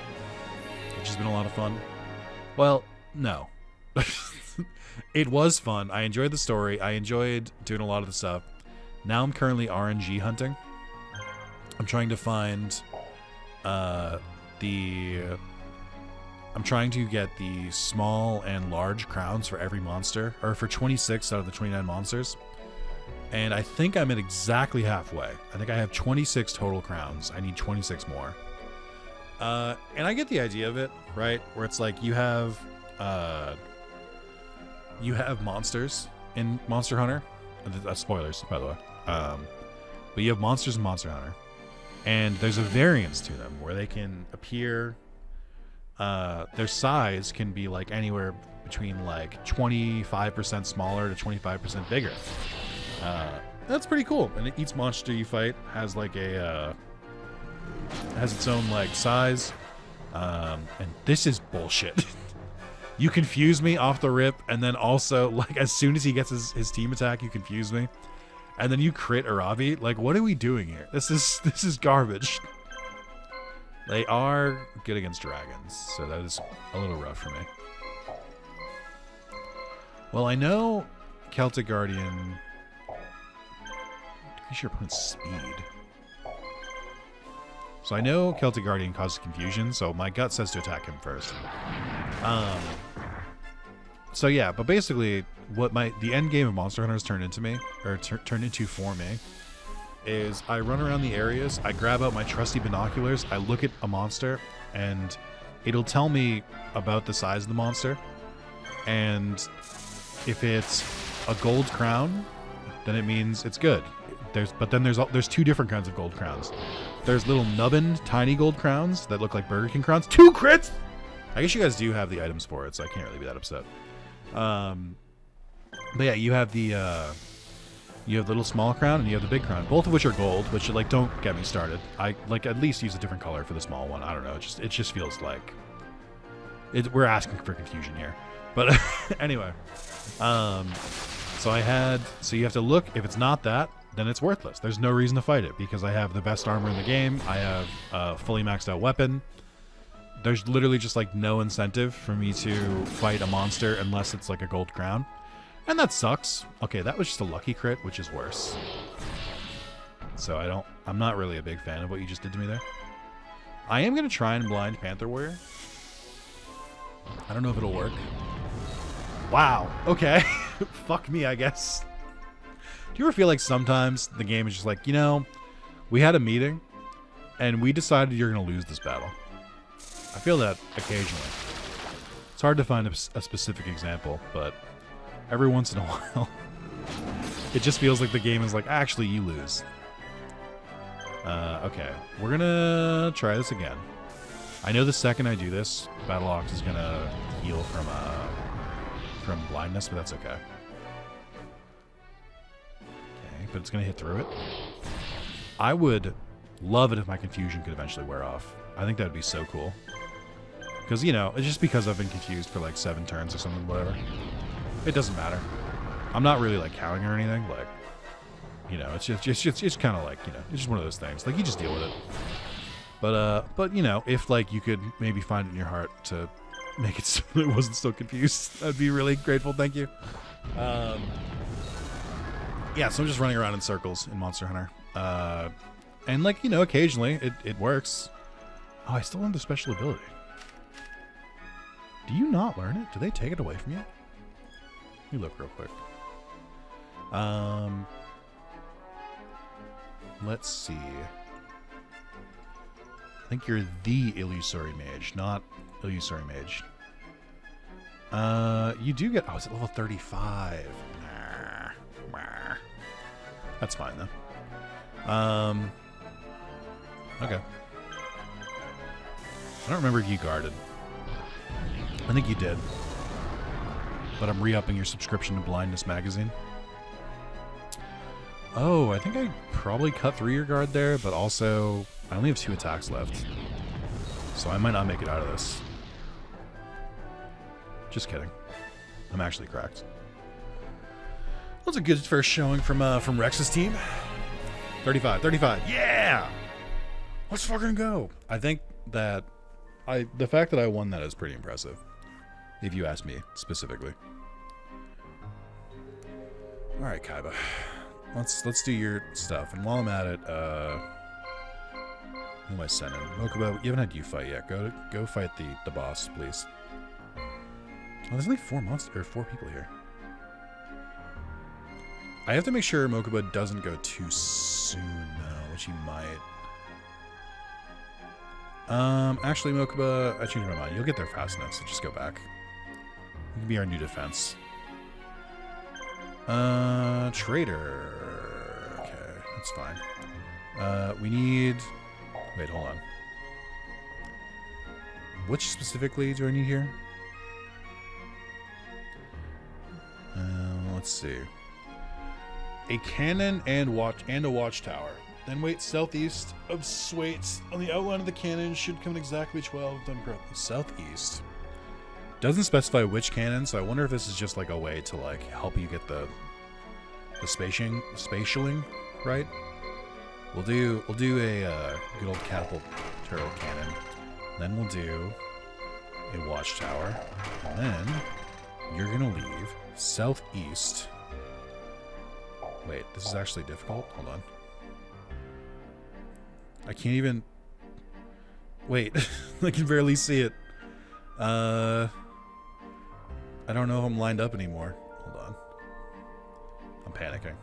which has been a lot of fun. Well, no. It was fun. I enjoyed the story. I enjoyed doing a lot of the stuff. Now I'm currently RNG hunting. I'm trying to find I'm trying to get the small and large crowns for every monster, or for 26 out of the 29 monsters. And I think I'm at exactly halfway. I think I have 26 total crowns. I need 26 more. And I get the idea of it, right? Where it's like you have monsters in Monster Hunter. That's spoilers, by the way. But you have monsters in Monster Hunter, and there's a variance to them where they can appear. Their size can be like anywhere between like 25% smaller to 25% bigger. That's pretty cool. And each monster you fight has like has its own like size. And this is bullshit. You confuse me off the rip, and then also like as soon as he gets his team attack, you confuse me, and then you crit Arabi. Like, what are we doing here? This is garbage. They are good against dragons, so that is a little rough for me. Well, I know Celtic Guardian. Increase your opponent's speed. So I know Celtic Guardian causes confusion, so my gut says to attack him first. So yeah, but basically, what the end game of Monster Hunter has turned into for me, is I run around the areas, I grab out my trusty binoculars, I look at a monster, and it'll tell me about the size of the monster. And if it's a gold crown, then it means it's good. There's two different kinds of gold crowns. There's little nubbin, tiny gold crowns that look like Burger King crowns. 2 crits! I guess you guys do have the items for it, so I can't really be that upset. But yeah, you have the little small crown and you have the big crown, both of which are gold. Which, like, don't get me started. I like at least use a different color for the small one. I don't know. It just feels like we're asking for confusion here. But anyway, so you have to look. If it's not that, then it's worthless. There's no reason to fight it because I have the best armor in the game. I have a fully maxed out weapon. There's literally just like no incentive for me to fight a monster unless it's like a gold crown. And that sucks. Okay, that was just a lucky crit, which is worse. So I'm not really a big fan of what you just did to me there. I am going to try and blind Panther Warrior. I don't know if it'll work. Wow. Okay. Fuck me, I guess. Do you ever feel like sometimes the game is just like, we had a meeting and we decided you're going to lose this battle? I feel that occasionally. It's hard to find a specific example, but every once in a while, it just feels like the game is like, actually, you lose. Okay, we're gonna try this again. I know the second I do this, Battle Ox is gonna heal from blindness, but that's okay. Okay, but it's gonna hit through it. I would love it if my confusion could eventually wear off. I think that'd be so cool. Because, it's just because I've been confused for like 7 turns or something, whatever. It doesn't matter. I'm not really like counting or anything. Like, it's just kind of like, it's just one of those things. Like, you just deal with it. But if like you could maybe find it in your heart to make it so it wasn't so confused, I'd be really grateful. Thank you. Yeah, so I'm just running around in circles in Monster Hunter. And like, occasionally it works. Oh, I still have the special ability. Do you not learn it? Do they take it away from you? Let me look real quick. Let's see. I think you're the Illusory Mage, not Illusory Mage. You do get... Oh, it's at level 35. That's fine, though. Okay. I don't remember if you guarded. I think you did. but I'm re-upping your subscription to Blindness Magazine. Oh, I think I probably cut through your guard there, but also I only have 2 attacks left. So I might not make it out of this. Just kidding. I'm actually cracked. That's a good first showing from Rex's team. 35. Yeah! Let's fucking go. I think that the fact that I won that is pretty impressive. If you ask me specifically. All right, Kaiba. Let's do your stuff. And while I'm at it, who am I sending? Mokuba, you haven't had you fight yet. Go fight the boss, please. Oh, there's only 4 people here. I have to make sure Mokuba doesn't go too soon, though, which he might. Actually, Mokuba, I changed my mind. You'll get there fast enough, so just go back. You can be our new defense. Trader. Okay, that's fine. We need... Wait, hold on. Which specifically do I need here? Let's see. A cannon and a watchtower. Then wait southeast of Swaits. On the outline of the cannon should come exactly 12 done correctly. Southeast. Doesn't specify which cannon, so I wonder if this is just like a way to like help you get the spatialing right. We'll do a good old catapult turtle cannon. Then we'll do a watchtower, and then you're gonna leave southeast. Wait, this is actually difficult. Hold on. I can't even... Wait, I can barely see it. I don't know if I'm lined up anymore. Hold on. I'm panicking.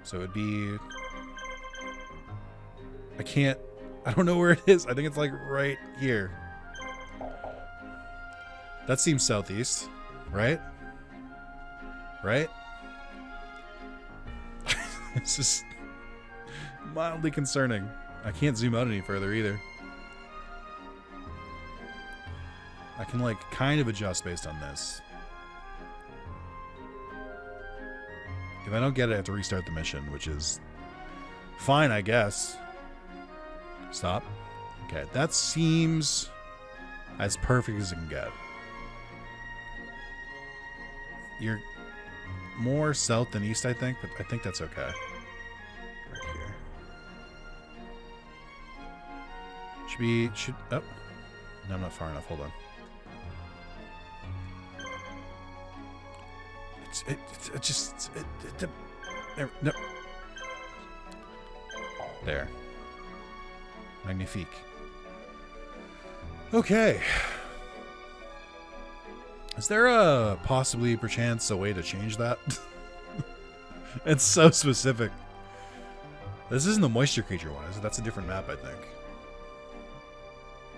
So it'd be... I can't... I don't know where it is. I think it's like right here. That seems southeast, right? Right? This is mildly concerning. I can't zoom out any further either. I can like kind of adjust based on this. If I don't get it, I have to restart the mission, which is fine, I guess. Stop. Okay, that seems as perfect as it can get. You're more south than east, I think, but I think that's okay. Right here. Should oh. No, I'm not far enough. Hold on. There, no. There. Magnifique. Okay. Is there possibly, perchance, a way to change that? It's so specific. This isn't the moisture creature one, is it? That's a different map, I think.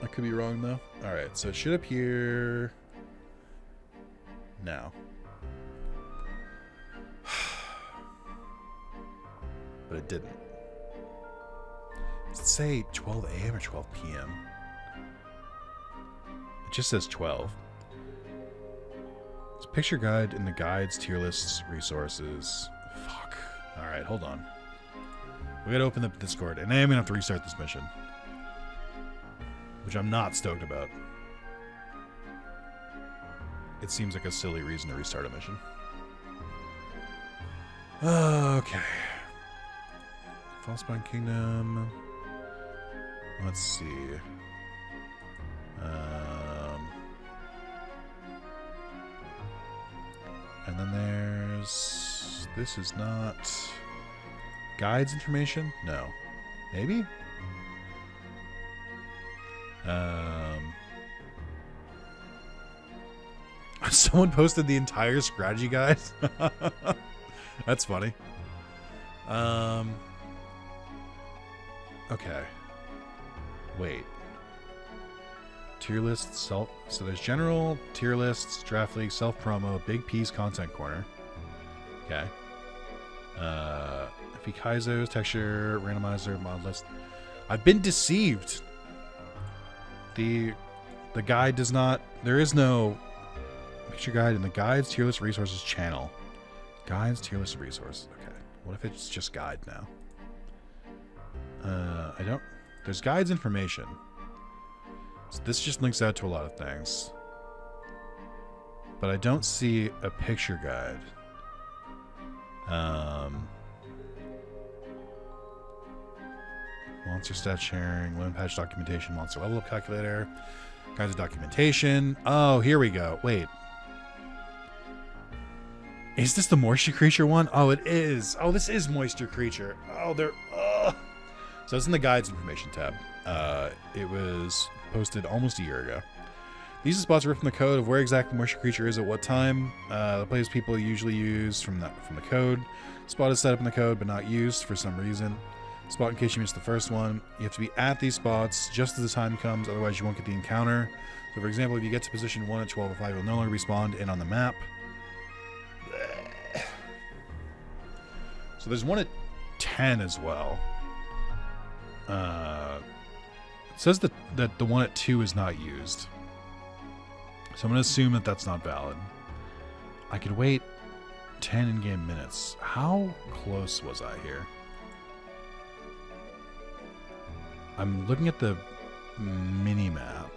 I could be wrong, though. Alright, so it should appear... now. But it didn't. Does it say 12 a.m. or 12 p.m.? It just says 12. It's a picture guide in the guides, tier lists, resources. Fuck. Alright, hold on. We gotta open the Discord, and I am gonna have to restart this mission. Which I'm not stoked about. It seems like a silly reason to restart a mission. Okay. Falsebound Kingdom. Let's see. And then there's... This is not... Guides information? No. Maybe? Someone posted the entire strategy guide? That's funny. Okay. Wait. Tier list, self... So there's general, tier lists, draft league, self-promo, big piece, content corner. Okay. Kaizo's, texture, randomizer, mod list. I've been deceived. The guide does not... There is no Picture guide in the guides tier list resources channel. Guides tier list resources. Okay. What if it's just guide now? I don't. There's guides information. So this just links out to a lot of things. But I don't see a picture guide. Monster stat sharing, limit patch documentation, monster level up calculator, guides of documentation. Oh, here we go. Wait. Is this the moisture creature one? Oh, it is. Oh, this is moisture creature. Oh, they're... So it's in the guides information tab. It was posted almost a year ago. These are spots ripped from the code of where exactly moisture creature is at what time. The place people usually use from the code. Spot is set up in the code but not used for some reason. Spot in case you missed the first one. You have to be at these spots just as the time comes, otherwise you won't get the encounter. So for example, if you get to position 1 at 12 or 5, you'll no longer be spawned in on the map. So there's one at 10 as well. It says that the one at 2 is not used. So I'm going to assume that that's not valid. I could wait 10 in-game minutes. How close was I here? I'm looking at the mini-map.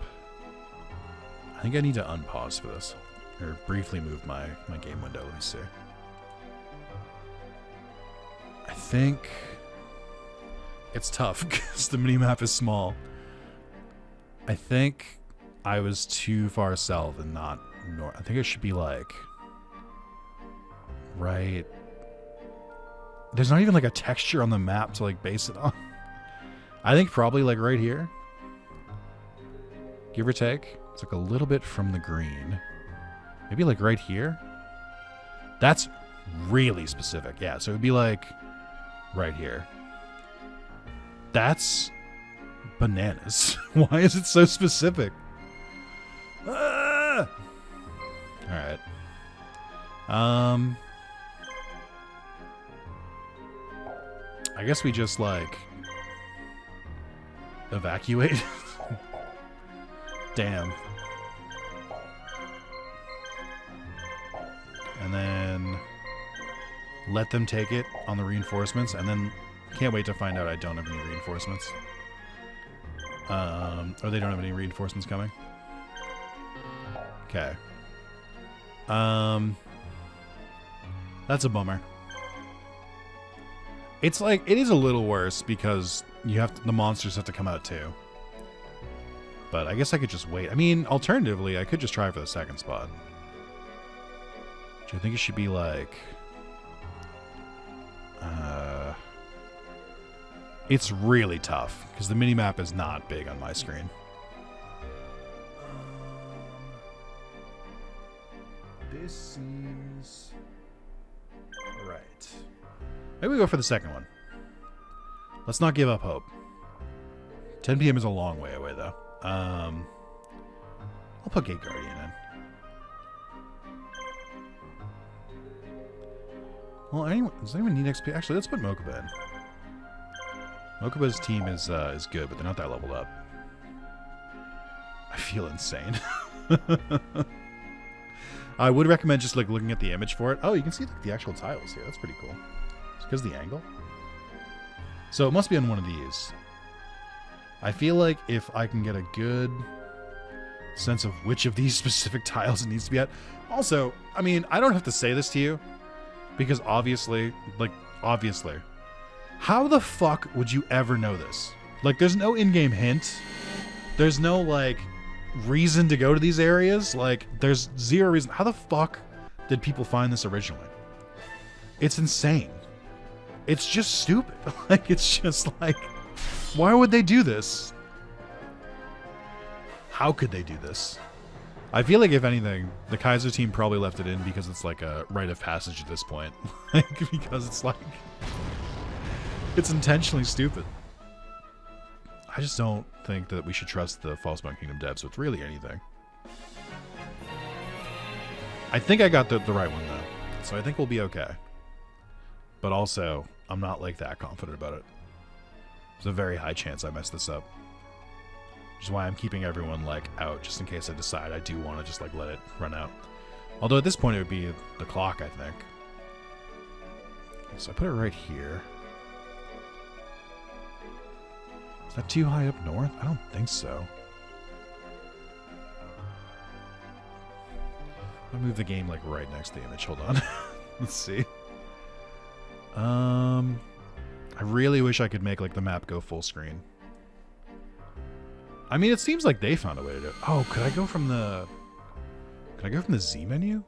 I think I need to unpause for this. Or briefly move my game window. Let me see. I think... It's tough because the mini-map is small. I think I was too far south and not north. I think it should be like... Right... There's not even like a texture on the map to like base it on. I think probably like right here. Give or take. It's like a little bit from the green. Maybe like right here. That's really specific. Yeah, so it would be like right here. That's bananas. Why is it so specific? Ah! All right. I guess we just like evacuate. Damn. And then let them take it on the reinforcements, and then can't wait to find out I don't have any reinforcements. Or they don't have any reinforcements coming. Okay. That's a bummer. It's like, it is a little worse because you have to, the monsters have to come out too. But I guess I could just wait. I mean, alternatively, I could just try for the second spot. Which I think it should be like... It's really tough, because the minimap is not big on my screen. This seems... right. Maybe we go for the second one. Let's not give up hope. 10 p.m. is a long way away, though. I'll put Gate Guardian in. Well, does anyone need XP? Actually, let's put Mokuba in. Mokuba's team is good, but they're not that leveled up. I feel insane. I would recommend just like looking at the image for it. Oh, you can see like, the actual tiles here. That's pretty cool. It's because of the angle. So it must be on one of these. I feel like if I can get a good sense of which of these specific tiles it needs to be at. Also, I mean, I don't have to say this to you because obviously, how the fuck would you ever know this? Like, there's no in-game hint. There's no, like, reason to go to these areas. Like, there's zero reason. How the fuck did people find this originally? It's insane. It's just stupid. Like, it's just like, why would they do this? How could they do this? I feel like, if anything, the Kaizo team probably left it in because it's like a rite of passage at this point. Like, because it's like... It's intentionally stupid. I just don't think that we should trust the Falsebound Kingdom devs with really anything. I think I got the right one, though. So I think we'll be okay. But also, I'm not like that confident about it. There's a very high chance I mess this up. Which is why I'm keeping everyone like out, just in case I decide I do want to just like let it run out. Although at this point it would be the clock, I think. So I put it right here. Is that too high up north? I don't think so. I'll move the game like right next to the image. Hold on. Let's see. I really wish I could make like the map go full screen. I mean, it seems like they found a way to do it. Oh, could I go from the Z menu?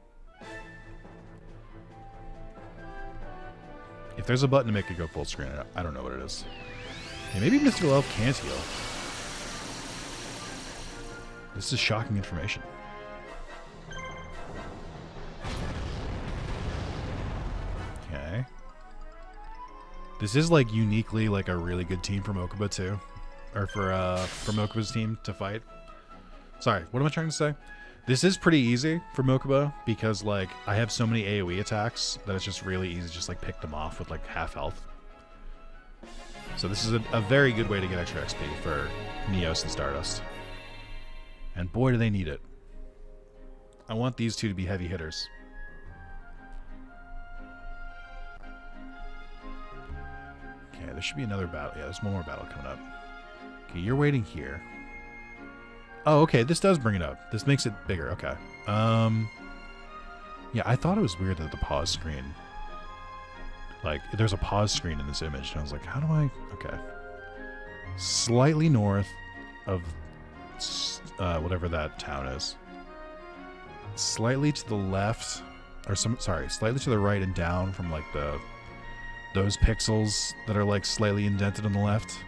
If there's a button to make it go full screen, I don't know what it is. Yeah, maybe Mr. Love can't heal. This is shocking information. Okay. This is like uniquely like a really good team for Mokuba too. Or for Mokuba's team to fight. Sorry, what am I trying to say? This is pretty easy for Mokuba because like I have so many AoE attacks that it's just really easy to just like pick them off with like half health. So this is a very good way to get extra XP for Neos and Stardust. And boy do they need it. I want these two to be heavy hitters. Okay, there should be another battle. Yeah, there's one more battle coming up. Okay, you're waiting here. Oh, okay, this does bring it up. This makes it bigger, okay. Yeah, I thought it was weird that the pause screen... Like, there's a pause screen in this image, and I was like, how do I... Okay. Slightly north of whatever that town is. Slightly to the left, or slightly to the right and down from, like, those pixels that are, like, slightly indented on the left.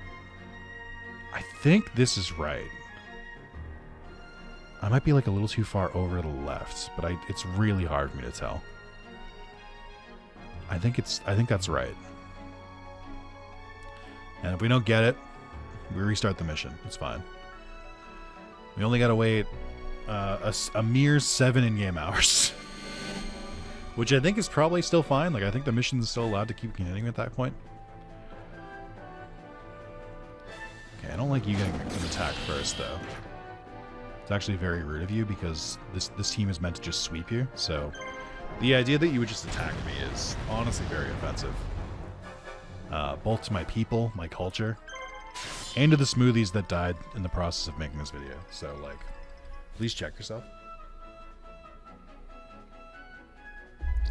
I think this is right. I might be like a little too far over to the left, but it's really hard for me to tell. I think that's right. And if we don't get it, we restart the mission. It's fine. We only gotta wait a mere 7 in-game hours. Which I think is probably still fine. Like, I think the mission is still allowed to keep continuing at that point. Okay, I don't like you getting an attack first, though. It's actually very rude of you because this team is meant to just sweep you. So the idea that you would just attack me is honestly very offensive. Both to my people, my culture, and to the smoothies that died in the process of making this video. So, like, please check yourself.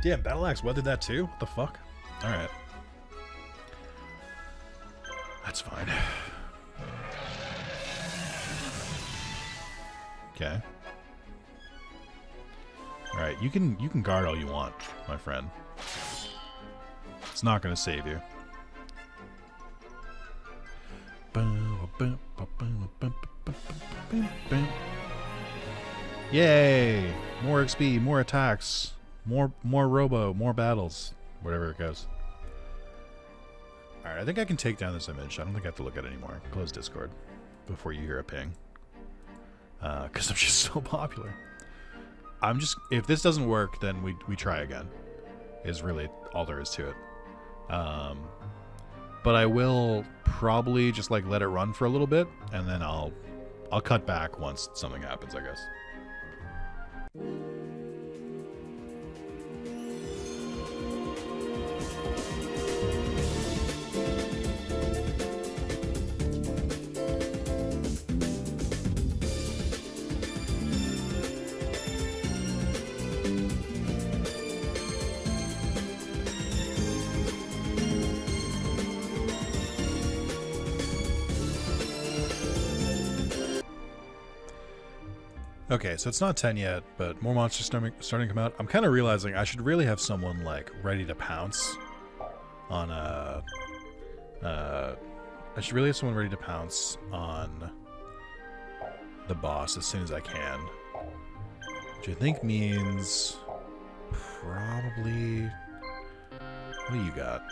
Damn, Battle Axe weathered that too? What the fuck? Alright. That's fine. Okay. Alright, you can guard all you want, my friend. It's not gonna save you. Yay! More XP, more attacks, more robo, more battles, whatever it goes. Alright, I think I can take down this image. I don't think I have to look at it anymore. Close Discord before you hear a ping. Because I'm just so popular. If this doesn't work, then we try again. Is really all there is to it. But I will probably just like let it run for a little bit, and then I'll cut back once something happens, I guess. Okay, so it's not 10 yet, but more monsters starting to come out. I'm kind of realizing I should really have someone like ready to pounce on I should really have someone ready to pounce on the boss as soon as I can. Which I think means probably... What do you got?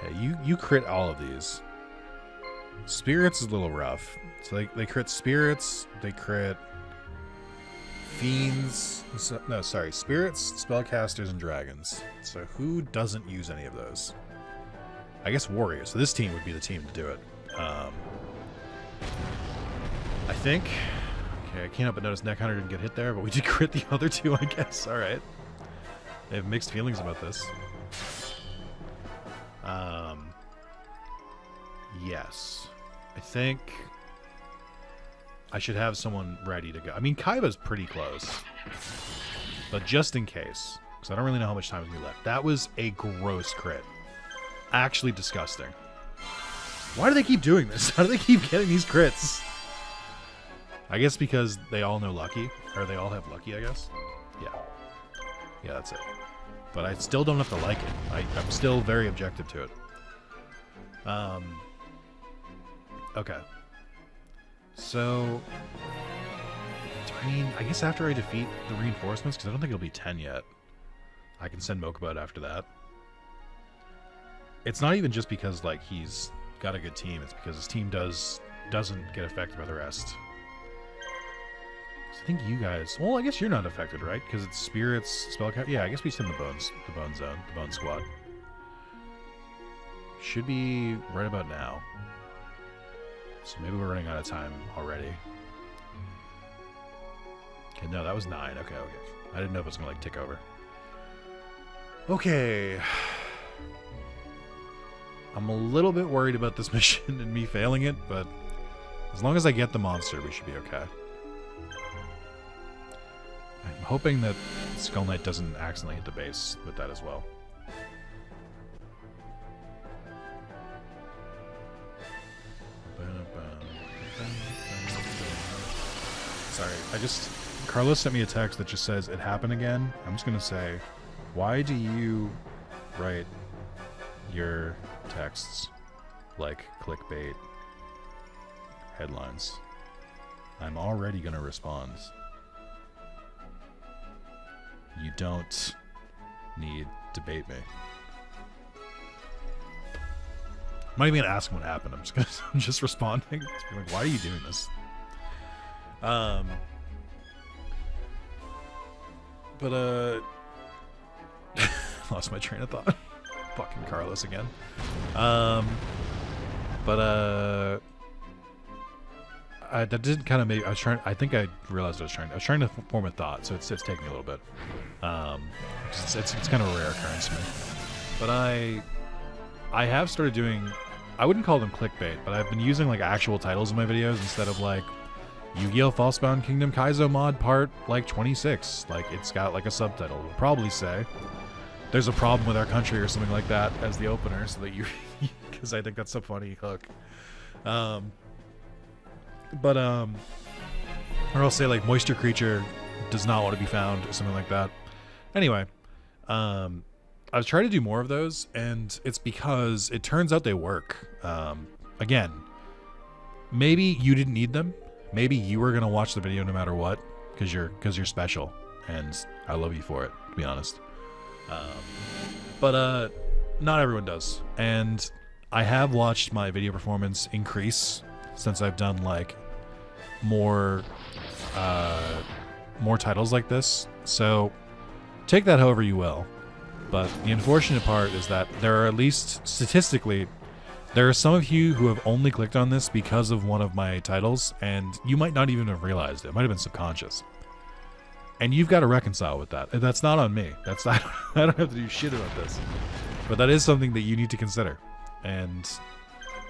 Okay, you crit all of these. Spirits is a little rough. So they crit spirits, they crit fiends. No, sorry, spirits, spellcasters, and dragons. So who doesn't use any of those? I guess warriors. So this team would be the team to do it. I think. Okay, I can't help but notice Neck Hunter didn't get hit there, but we did crit the other two, I guess. Alright. I have mixed feelings about this. Yes. I think I should have someone ready to go. I mean, Kaiba's pretty close. But just in case, because I don't really know how much time is going to be left. That was a gross crit. Actually disgusting. Why do they keep doing this? How do they keep getting these crits? I guess because they all know Lucky. Or they all have Lucky, I guess. Yeah. Yeah, that's it. But I still don't have to like it. I'm still very objective to it. Okay. So, I mean, I guess after I defeat the reinforcements, because I don't think it'll be 10 yet, I can send Mokuba out after that. It's not even just because, like, he's got a good team. It's because his team doesn't get affected by the rest. I think you guys... Well, I guess you're not affected, right? Because it's Spirits, Spellcast... Yeah, I guess we send the Bone Zone, the Bone Squad. Should be right about now. So maybe we're running out of time already. Okay, no, that was 9. Okay. I didn't know if it was going to, like, tick over. Okay. I'm a little bit worried about this mission and me failing it, but as long as I get the monster, we should be okay. I'm hoping that Skull Knight doesn't accidentally hit the base with that as well. Sorry, Carlos sent me a text that just says, it happened again. I'm just going to say, why do you write your texts like clickbait headlines? I'm already going to respond. You don't need to bait me. I'm not even going to ask him what happened. I'm just responding. Just like, why are you doing this? Lost my train of thought. Fucking Carlos again. That did kind of make... I think I realized I was trying to form a thought, so it's taking me a little bit. It's kind of a rare occurrence to me. But I have started doing... I wouldn't call them clickbait, but I've been using, like, actual titles in my videos instead of, like, Yu-Gi-Oh! Falsebound Kingdom Kaizo Mod Part, like, 26. Like, it's got, like, a subtitle. It'll probably say, there's a problem with our country or something like that as the opener, so that you... Because I think that's a funny hook. Or I'll say, like, moisture creature does not want to be found, or something like that. Anyway, I was trying to do more of those, and it's because it turns out they work. Again, maybe you didn't need them. Maybe you were gonna watch the video no matter what, because you're special, and I love you for it, to be honest. But not everyone does, and I have watched my video performance increase since I've done, like, more titles like this. So take that however you will. But the unfortunate part is that there are, at least statistically, there are some of you who have only clicked on this because of one of my titles, and you might not even have realized it. It might have been subconscious. And you've got to reconcile with that. That's not on me. That's not, I don't have to do shit about this. But that is something that you need to consider. And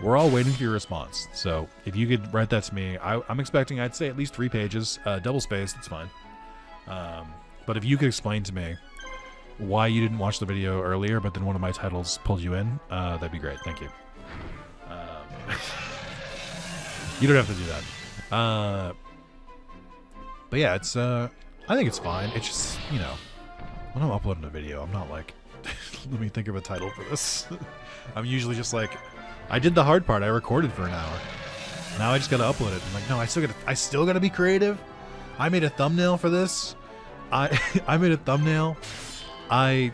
we're all waiting for your response. So if you could write that to me, I'm expecting, I'd say, at least 3 pages. Double spaced, it's fine. But if you could explain to me why you didn't watch the video earlier, but then one of my titles pulled you in, that'd be great. Thank you. You don't have to do that. But yeah, it's I think it's fine. It's just, you know, when I'm uploading a video, I'm not like, let me think of a title for this. I'm usually just like, I did the hard part. I recorded for an hour. Now I just gotta upload it. I'm like, no, I still gotta be creative. I made a thumbnail for this. I made a thumbnail. I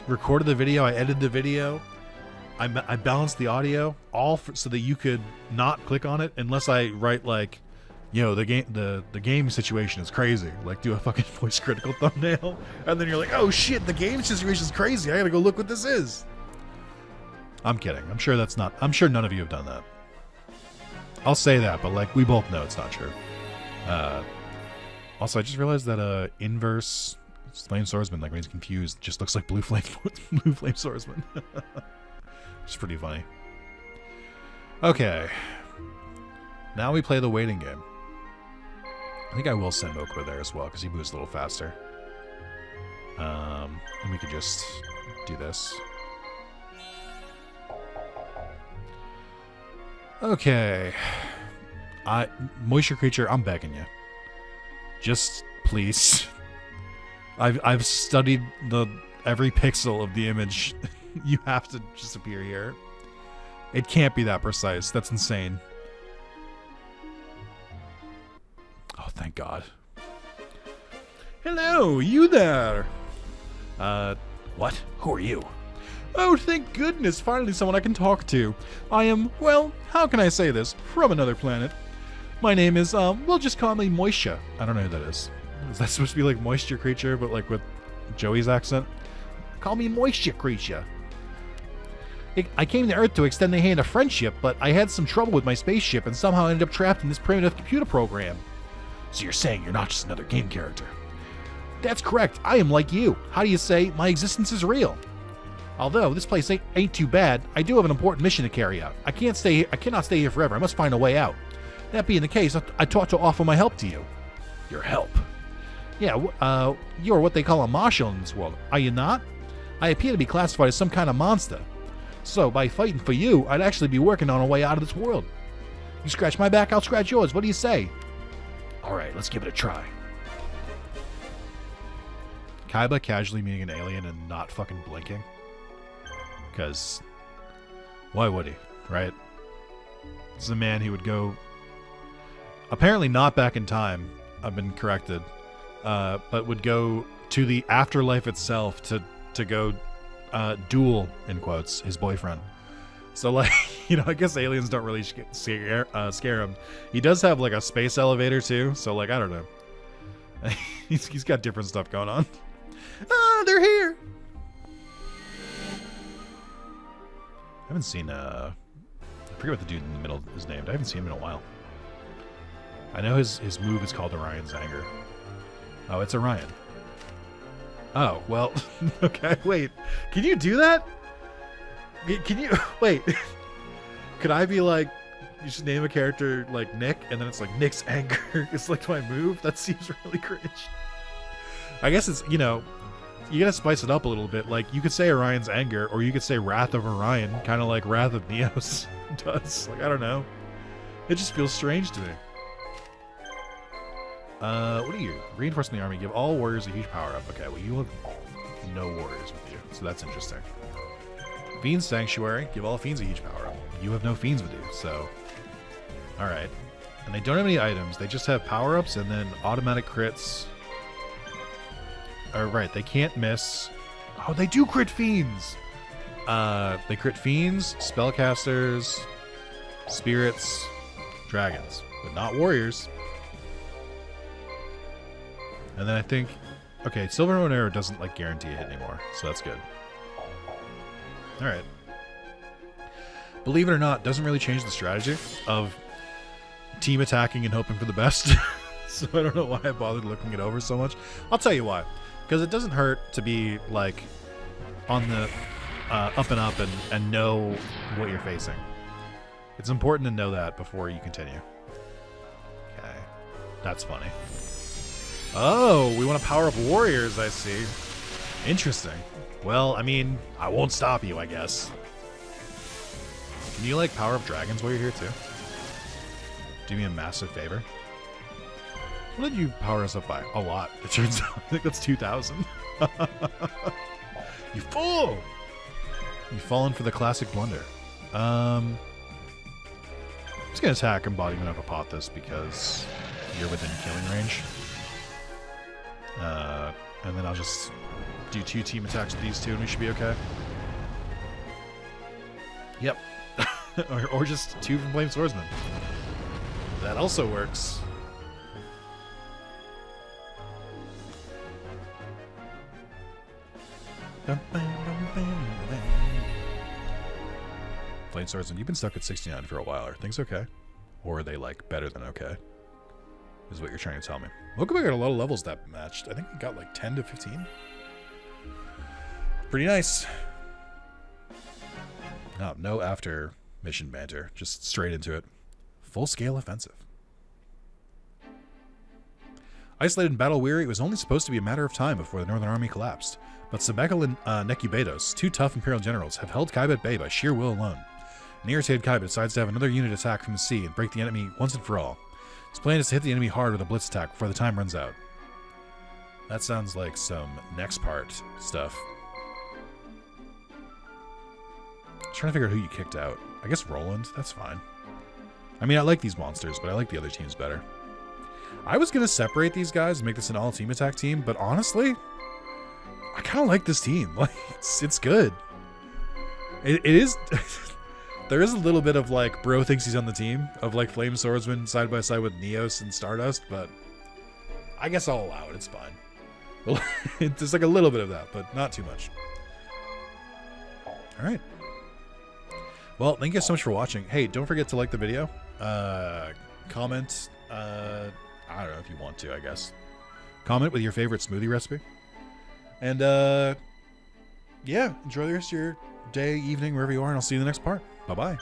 recorded the video. I edited the video. I balanced the audio, all so that you could not click on it unless I write, like, yo, the game situation is crazy. Like, do a fucking voice critical thumbnail, and then you're like, oh shit, the game situation is crazy. I gotta go look what this is. I'm kidding. I'm sure none of you have done that. I'll say that, but, like, we both know it's not true. Also, I just realized that inverse flame swordsman, like when he's confused, just looks like blue flame swordsman. Which is pretty funny. Okay. Now we play the waiting game. I think I will send Moko there as well, because he moves a little faster. And we could just do this. Okay. Moisture creature, I'm begging you. Just please. I've studied every pixel of the image. You have to just appear here. It can't be that precise. That's insane. Oh, thank God. Hello, you there. What? Who are you? Oh, thank goodness, finally someone I can talk to. I am, well, how can I say this? From another planet. My name is, well, just call me Moisha. I don't know who that is. Is that supposed to be like Moisture Creature, but like with Joey's accent? Call me Moisture Creature. I came to Earth to extend the hand of friendship, but I had some trouble with my spaceship and somehow ended up trapped in this primitive computer program. So you're saying you're not just another game character? That's correct. I am like you. How do you say my existence is real? Although this place ain't too bad, I do have an important mission to carry out. I cannot stay here forever. I must find a way out. That being the case, I thought to offer my help to you. Your help? Yeah, you're what they call a marshal in this world, are you not? I appear to be classified as some kind of monster. So, by fighting for you, I'd actually be working on a way out of this world. You scratch my back, I'll scratch yours. What do you say? Alright, let's give it a try. Kaiba casually meeting an alien and not fucking blinking. Because, why would he, right? This is a man who would go, apparently not back in time, I've been corrected, but would go to the afterlife itself to go duel, in quotes, his boyfriend. So, like, you know, I guess aliens don't really scare him. He does have, like, a space elevator, too, so, like, I don't know. He's got different stuff going on. Ah, they're here! I haven't seen, I forget what the dude in the middle is named. I haven't seen him in a while. I know his move is called Orion's Anger. Oh, it's Orion. Oh, well, okay, wait. Can you do that? Can you, wait. Could I be like, you should name a character like Nick, and then it's like Nick's Anger is like my move? That seems really cringe. I guess it's, you know, you gotta spice it up a little bit. Like, you could say Orion's Anger, or you could say Wrath of Orion, kind of like Wrath of Neos does. Like, I don't know. It just feels strange to me. What are you? Reinforcing the army. Give all warriors a huge power-up. Okay, well, you have no warriors with you, so that's interesting. Fiend's Sanctuary. Give all fiends a huge power-up. You have no fiends with you, so... Alright. And they don't have any items. They just have power-ups and then automatic crits. Right, they can't miss. Oh, they do crit fiends! They crit fiends, spellcasters, spirits, dragons, but not warriors. And then I think, okay, Silver Moon Arrow doesn't like guarantee a hit anymore, so that's good. All right. Believe it or not, doesn't really change the strategy of team attacking and hoping for the best. So I don't know why I bothered looking it over so much. I'll tell you why. Because it doesn't hurt to be like on the up and up and know what you're facing. It's important to know that before you continue. Okay, that's funny. Oh, we want to power up warriors, I see. Interesting. Well, I mean, I won't stop you, I guess. Can you, like, power up dragons while you're here, too? Do me a massive favor. What did you power us up by? A lot. It turns out. I think that's 2,000. You fool! You've fallen for the classic blunder. I'm just going to attack Embodiment of Apophis because you're within killing range. And then I'll just do 2 team attacks with these two and we should be okay. Yep. or just 2 from Flame Swordsman. That also works. Flame Swordsman, you've been stuck at 69 for a while. Are things okay? Or are they, like, better than okay? is what you're trying to tell me. Mokuba got a lot of levels that matched. I think we got like 10 to 15. Pretty nice. Oh, no after mission banter. Just straight into it. Full-scale offensive. Isolated and battle-weary, it was only supposed to be a matter of time before the Northern Army collapsed. But Sebekal and Nekybedos, two tough Imperial generals, have held Kaiba at bay by sheer will alone. An irritated Kaiba decides to have another unit attack from the sea and break the enemy once and for all. His plan is to hit the enemy hard with a blitz attack before the time runs out. That sounds like some next part stuff. I'm trying to figure out who you kicked out. I guess Roland, that's fine. I mean, I like these monsters, but I like the other teams better. I was going to separate these guys and make this an all-team attack team, but honestly, I kind of like this team. Like, it's good. It is... There is a little bit of, like, bro thinks he's on the team, of, like, Flame Swordsman side by side with Neos and Stardust, but I guess I'll allow it. It's fine. There's, like, a little bit of that, but not too much. All right. Well, thank you guys so much for watching. Hey, don't forget to like the video. Comment. I don't know if you want to, I guess. Comment with your favorite smoothie recipe. And, yeah, enjoy the rest of your day, evening, wherever you are, and I'll see you in the next part. Bye-bye.